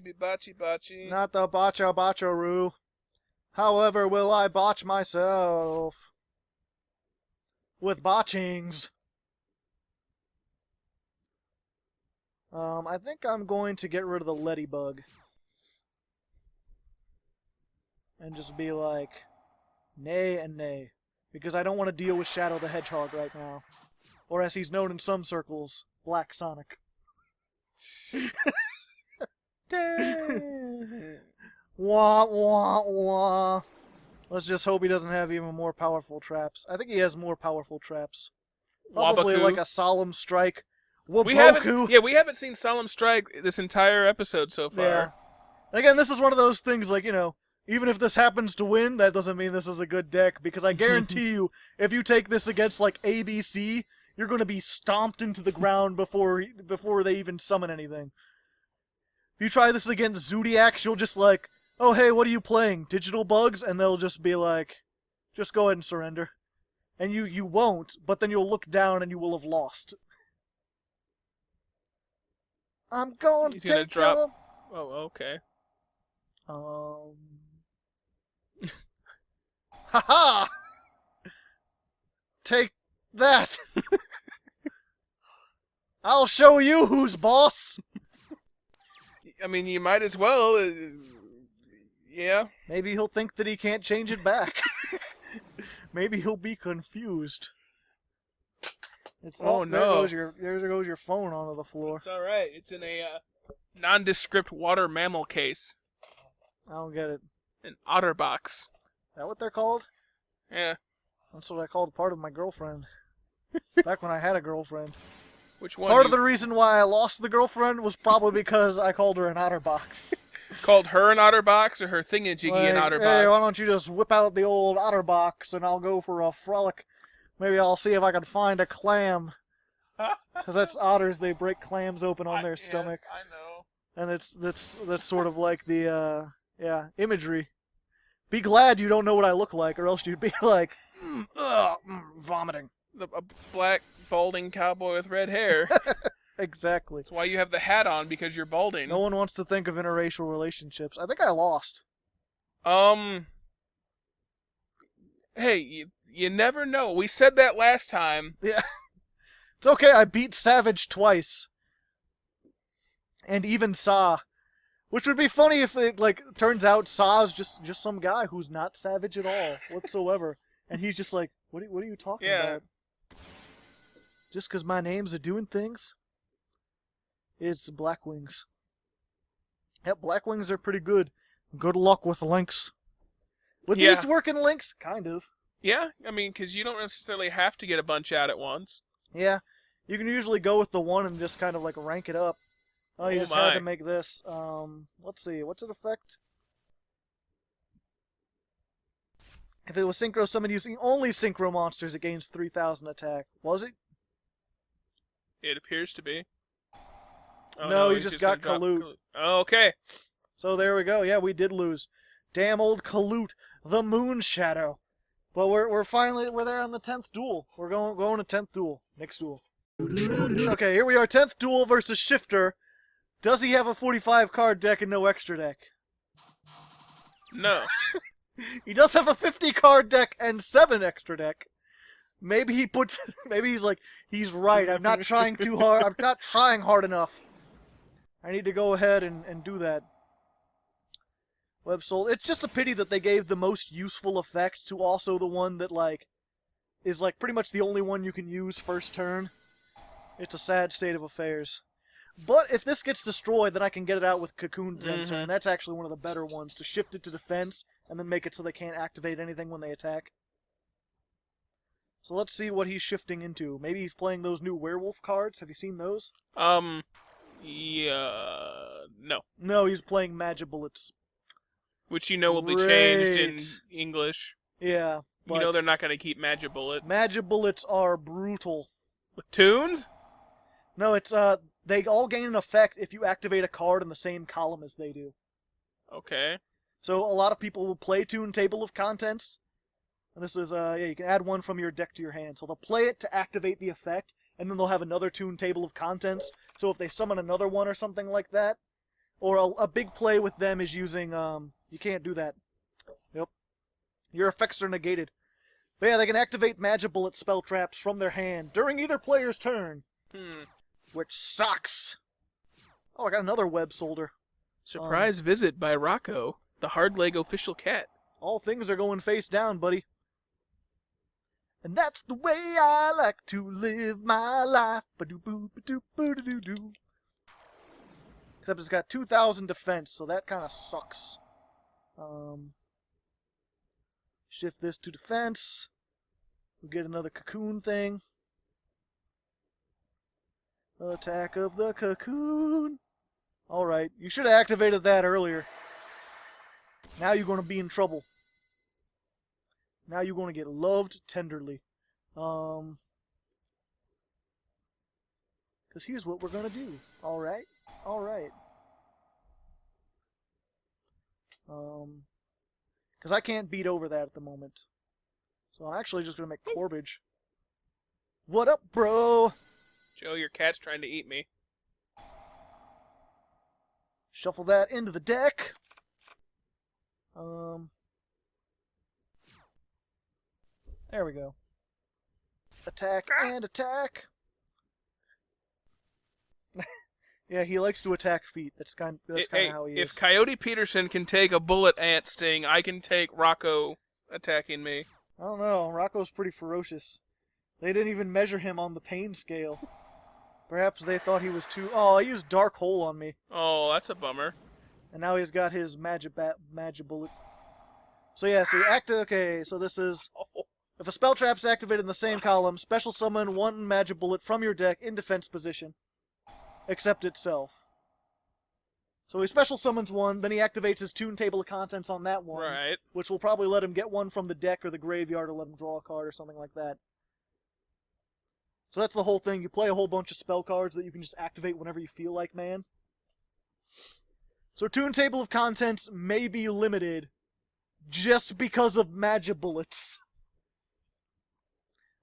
Not the bacha-roo. However, will I botch myself? With botchings. I think I'm going to get rid of the Ladybug. And just be like, nay and nay. Because I don't want to deal with Shadow the Hedgehog right now. Or as he's known in some circles, Black Sonic. Wah, wah, wah. Let's just hope he doesn't have even more powerful traps. I think he has more powerful traps. Probably
Wabaku.
like a Solemn Strike.
We haven't seen Solemn Strike this entire episode so far.
Yeah. And again, this is one of those things like, you know, even if this happens to win, that doesn't mean this is a good deck, because I guarantee you, if you take this against like ABC, you're going to be stomped into the ground before they even summon anything. If you try this against Zodiacs, you'll just like, oh hey, what are you playing? Digital Bugs? And they'll just be like, just go ahead and surrender. And you won't, but then you'll look down and you will have lost. I'm going
He's
to
gonna
take
drop.
your...
Oh, okay.
Haha! Take that! I'll show you who's boss!
I mean, you might as well. Yeah.
Maybe he'll think that he can't change it back. Maybe he'll be confused.
Oh no!
There goes your phone onto the floor.
It's all right. It's in a nondescript water mammal case.
I don't get it.
An otter box.
Is that what they're called?
Yeah.
That's what I called part of my girlfriend. Back when I had a girlfriend.
Which one?
Part of the reason why I lost the girlfriend was probably because I called her an otter box.
Called her an otter box or her thingamajiggy an otter box?
Hey, why don't you just whip out the old otter box and I'll go for a frolic. Maybe I'll see if I can find a clam. Because that's otters, they break clams open on their stomach.
Yes, I know.
And that's sort of like the, imagery. Be glad you don't know what I look like, or else you'd be like, vomiting.
A black, balding cowboy with red hair.
Exactly.
That's why you have the hat on, because you're balding.
No one wants to think of interracial relationships. I think I lost.
Hey, you never know. We said that last time.
Yeah. It's okay, I beat Savage twice. And even Saw. Which would be funny if it, like, turns out Saw's just some guy who's not Savage at all, whatsoever. And he's just like, what are you talking about? Just because my name's a doing things? It's Blackwings. Yep, Blackwings are pretty good. Good luck with links. Would these work in links? Kind of.
Yeah, I mean, because you don't necessarily have to get a bunch out at once.
Yeah, you can usually go with the one and just kind of like rank it up. Oh, you just had to make this. Let's see, what's it affect? If it was Synchro Summon using only Synchro monsters, it gains 3,000 attack. Was it?
It appears to be. Oh,
no, you just got Kalut.
Oh, okay.
So there we go. Yeah, we did lose. Damn old Kalut, the Moon Shadow. But we're there on the 10th duel. We're going to 10th duel. Next duel. Okay, here we are, 10th duel versus Shifter. Does he have a 45 card deck and no extra deck?
No.
He does have a 50 card deck and 7 extra deck. Maybe he's like, he's right, I'm not trying too hard, I'm not trying hard enough. I need to go ahead and do that. Web sold. It's just a pity that they gave the most useful effect to also the one that, like, is, like, pretty much the only one you can use first turn. It's a sad state of affairs. But if this gets destroyed, then I can get it out with Cocoon Tensor, and that's actually one of the better ones, to shift it to defense, and then make it so they can't activate anything when they attack. So let's see what he's shifting into. Maybe he's playing those new werewolf cards. Have you seen those?
Yeah, no.
No, he's playing Magibullets.
Which will be changed in English.
Yeah.
But they're not going to keep Magibullet.
Magibullets are brutal.
With tunes?
No, it's, they all gain an effect if you activate a card in the same column as they do.
Okay.
So a lot of people will play Tune Table of Contents. And this is, you can add one from your deck to your hand. So they'll play it to activate the effect, and then they'll have another Tune Table of Contents. So if they summon another one or something like that, or a big play with them is using, you can't do that. Yep. Your effects are negated. But yeah, they can activate Magibullet spell traps from their hand during either player's turn. Which sucks. Oh, I got another web solder.
Surprise visit by Rocco, the Hardleg official cat.
All things are going face down, buddy. And that's the way I like to live my life. Ba-doo-boo-ba-doo-boo-doo-doo. Except it's got 2,000 defense, so that kind of sucks. Shift this to defense. We get another cocoon thing. Attack of the cocoon. Alright, you should have activated that earlier. Now you're going to be in trouble. Now you're going to get loved tenderly. Because here's what we're going to do. Alright? Alright. Because I can't beat over that at the moment. So I'm actually just going to make Corebage. What up, bro?
Joe, your cat's trying to eat me.
Shuffle that into the deck. There we go. Attack and attack. Yeah, he likes to attack feet. That's kind of how he is.
If Coyote Peterson can take a bullet ant sting, I can take Rocco attacking me.
I don't know. Rocco's pretty ferocious. They didn't even measure him on the pain scale. Perhaps they thought he was too... Oh, he used Dark Hole on me.
Oh, that's a bummer.
And now he's got his Magibullet. So yeah, so you okay, so this is... If a spell trap's activated in the same column, special summon one Magibullet from your deck in defense position. Except itself. So he special summons one, then he activates his Tune Table of Contents on that one.
Right.
Which will probably let him get one from the deck or the graveyard or let him draw a card or something like that. So that's the whole thing. You play a whole bunch of spell cards that you can just activate whenever you feel like, man. So Tune Table of Contents may be limited just because of Magibullets.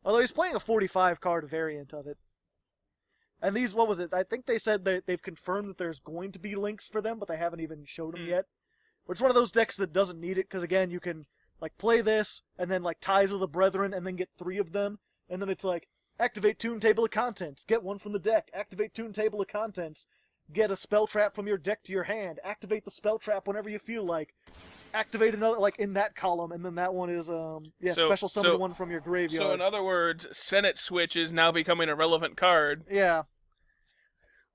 Although he's playing a 45 card variant of it. And these, what was it? I think they said that they've confirmed that there's going to be links for them, but they haven't even showed them yet. But it's one of those decks that doesn't need it, because again, you can like play this, and then like Ties of the Brethren, and then get 3 of them, and then it's like, activate Tune Table of Contents, get one from the deck, activate Tune Table of Contents, get a spell trap from your deck to your hand, activate the spell trap whenever you feel like, activate another, like in that column, and then that one is, special summon one from your graveyard.
So in other words, Senate Switch is now becoming a relevant card.
Yeah.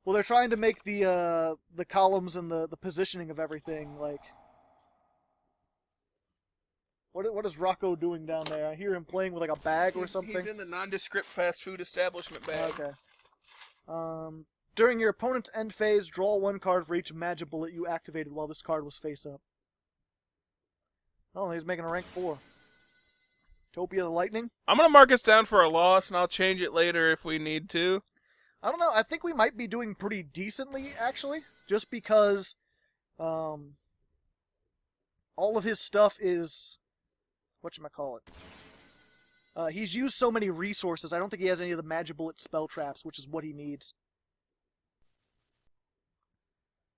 Well, they're trying to make the columns and the positioning of everything, like... What is Rocco doing down there? I hear him playing with like a bag or something.
He's in the nondescript fast food establishment bag.
Okay. During your opponent's end phase, draw 1 card for each Magibullet you activated while this card was face up. Oh, he's making a rank 4. Topia the Lightning?
I'm going to mark us down for a loss, and I'll change it later if we need to.
I don't know. I think we might be doing pretty decently, actually. Just because all of his stuff is... Whatchamacallit? He's used so many resources, I don't think he has any of the Magibullet spell traps, which is what he needs.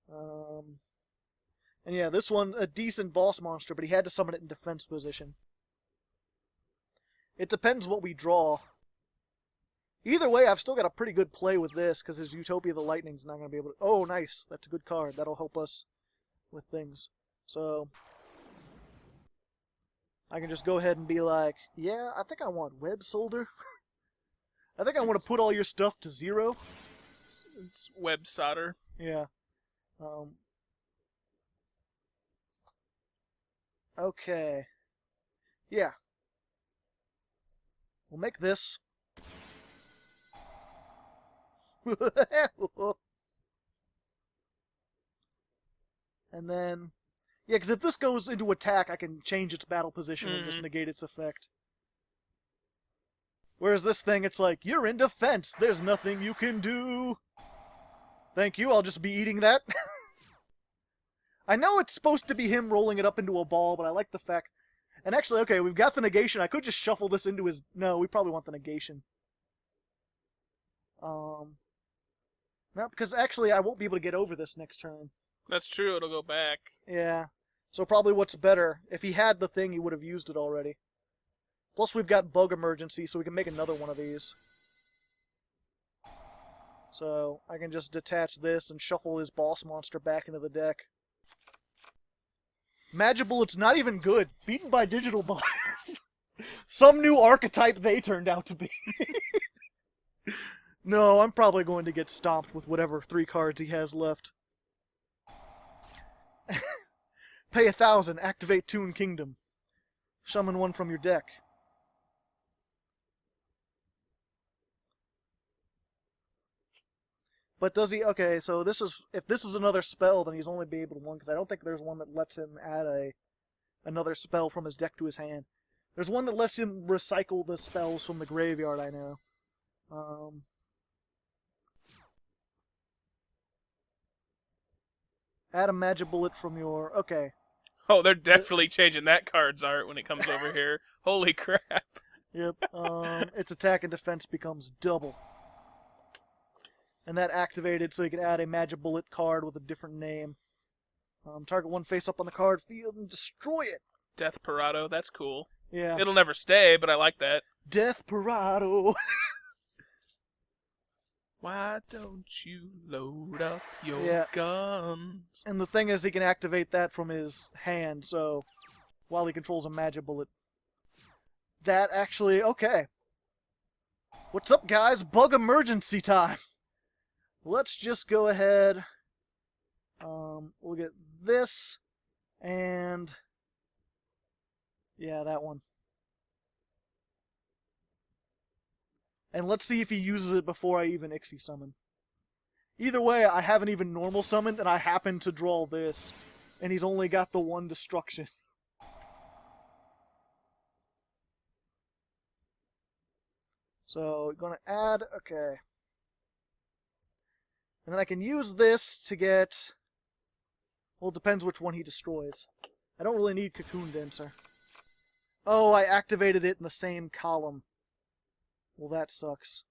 And yeah, this one, a decent boss monster, but he had to summon it in defense position. It depends what we draw. Either way, I've still got a pretty good play with this, because his Utopia the Lightning's not going to be able to... Oh, nice. That's a good card. That'll help us with things. So... I can just go ahead and be like, yeah, I think I want Web Solder. I think I want to put all your stuff to 0.
It's web solder.
Yeah. Okay. Yeah. We'll make this. And then... Yeah, because if this goes into attack, I can change its battle position and just negate its effect. Whereas this thing, it's like, you're in defense. There's nothing you can do. Thank you, I'll just be eating that. I know it's supposed to be him rolling it up into a ball, but I like the fact... And actually, okay, we've got the negation. I could just shuffle this into his... No, we probably want the negation. No, because actually I won't be able to get over this next turn.
That's true, it'll go back.
Yeah. So probably what's better, if he had the thing, he would have used it already. Plus we've got Bug Emergency, so we can make another one of these. So I can just detach this and shuffle his boss monster back into the deck. Magibullet's not even good. Beaten by Digital Bug. Some new archetype they turned out to be. No, I'm probably going to get stomped with whatever 3 cards he has left. Pay 1,000, activate Toon Kingdom. Summon one from your deck. But does he... Okay, so this is... If this is another spell, then he's only be able to one, because I don't think there's one that lets him add another spell from his deck to his hand. There's one that lets him recycle the spells from the graveyard, I know. Add a Magibullet from your... Okay.
Oh, they're definitely changing that card's art when it comes over here. Holy crap.
Yep. Its attack and defense becomes double. And that activated so you can add a Magibullet card with a different name. Target one face up on the card field and destroy it.
Death Parado, that's cool.
Yeah.
It'll never stay, but I like that.
Death Parado.
Why don't you load up your guns?
And the thing is, he can activate that from his hand, so while he controls a Magibullet. That actually... Okay. What's up, guys? Bug emergency time. Let's just go ahead. We'll get this, and... Yeah, that one. And let's see if he uses it before I even Ixie summon. Either way, I haven't even normal summoned, and I happen to draw this. And he's only got the 1 destruction. So, we're gonna add... Okay. And then I can use this to get... Well, it depends which one he destroys. I don't really need Cocoon Dancer. Oh, I activated it in the same column. Well, that sucks.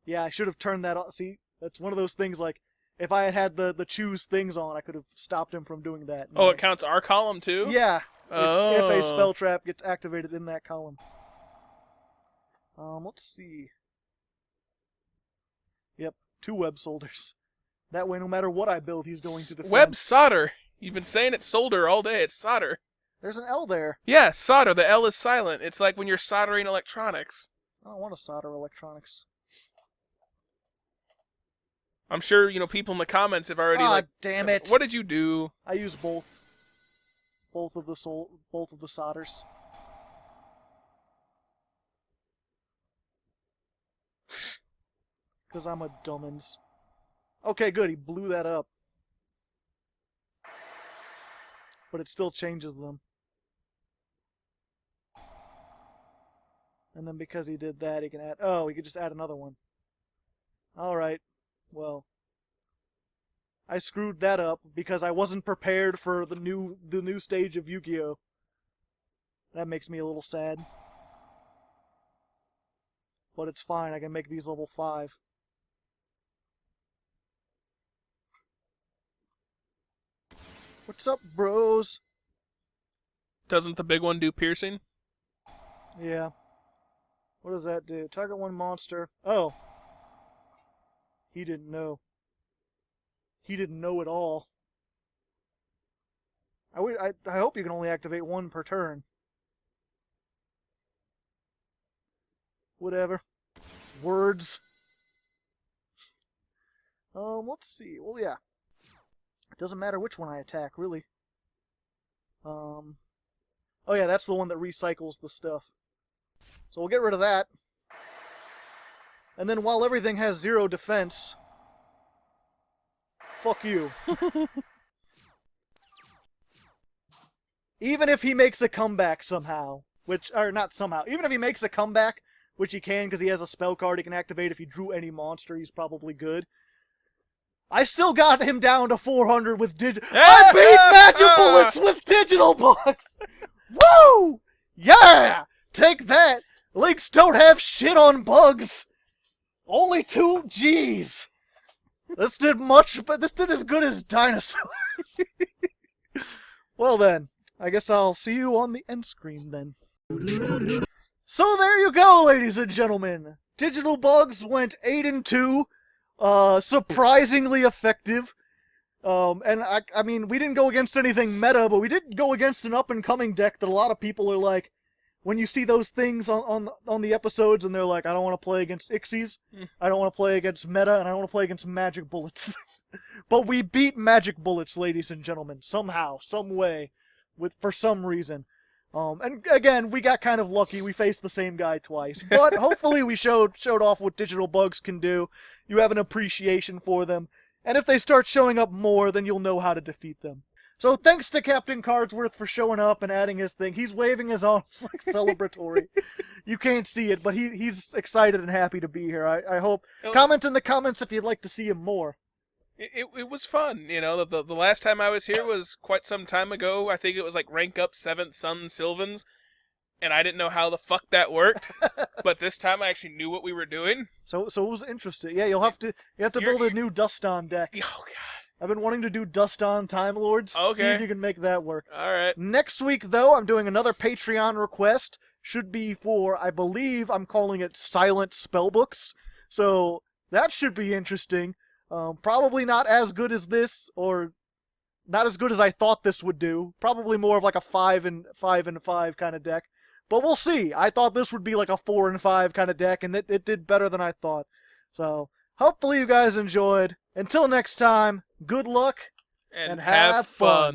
Yeah, I should have turned that off. See, that's one of those things like, if I had had the choose things on, I could have stopped him from doing that.
Oh, it counts our column too?
Yeah.
Oh.
It's if a spell trap gets activated in that column. Let's see. Yep, 2 web solders. That way, no matter what I build, he's going to defend.
Web solder. You've been saying it's solder all day. It's solder.
There's an L there.
Yeah, solder. The L is silent. It's like when you're soldering electronics.
I don't want to solder electronics.
I'm sure, people in the comments have already
damn it.
What did you do?
I use both. Both of the solders. Because I'm a dumbins. Okay, good. He blew that up. But it still changes them. And then because he did that, he can add... Oh, he could just add another one. Alright. Well. I screwed that up because I wasn't prepared for the new stage of Yu-Gi-Oh! That makes me a little sad. But it's fine, I can make these level 5. What's up, bros?
Doesn't the big one do piercing?
Yeah. What does that do? Target one monster. Oh. He didn't know. He didn't know at all. I hope you can only activate 1 per turn. Whatever. Words. Let's see. Well, yeah. It doesn't matter which one I attack, really. Oh yeah, that's the one that recycles the stuff. So we'll get rid of that. And then while everything has 0 defense, fuck you. Even if he makes a comeback somehow, or not somehow, even if he makes a comeback, which he can because he has a spell card he can activate if he drew any monster, he's probably good. I still got him down to 400 with I beat Magic Bullets with Digital Bugs! Woo! Yeah! Take that! Links don't have shit on bugs! Only 2 G's! This did as good as dinosaurs! Well then, I guess I'll see you on the end screen then. So there you go, ladies and gentlemen! Digital Bugs went 8-2. Surprisingly effective. And I mean, we didn't go against anything meta, but we did go against an up-and-coming deck that a lot of people are like, when you see those things on the episodes, and they're like, I don't want to play against Ixies, I don't want to play against meta, and I don't want to play against Magic Bullets. But we beat Magic Bullets, ladies and gentlemen, somehow, some way, for some reason. And again, we got kind of lucky. We faced the same guy twice. But hopefully we showed off what Digital Bugs can do. You have an appreciation for them. And if they start showing up more, then you'll know how to defeat them. So thanks to Captain Cardsworth for showing up and adding his thing. He's waving his arms like celebratory. You can't see it, but he's excited and happy to be here. I hope. Comment in the comments if you'd like to see him more.
It was fun, you know. The last time I was here was quite some time ago. I think it was like rank up 7th Sun Sylvans, and I didn't know how the fuck that worked. But this time I actually knew what we were doing. So
it was interesting. Yeah, you have to build a new Dust-On deck.
Oh god.
I've been wanting to do Dust-On Time Lords.
Okay.
See if you can make that work.
All right.
Next week, though, I'm doing another Patreon request. Should be for, I believe, I'm calling it Silent Spellbooks. So that should be interesting. Probably not as good as this, or not as good as I thought this would do. Probably more of like a 5 and 5 kind of deck. But we'll see. I thought this would be like a 4 and 5 kind of deck, and it did better than I thought. So hopefully you guys enjoyed. Until next time, good luck
and have fun.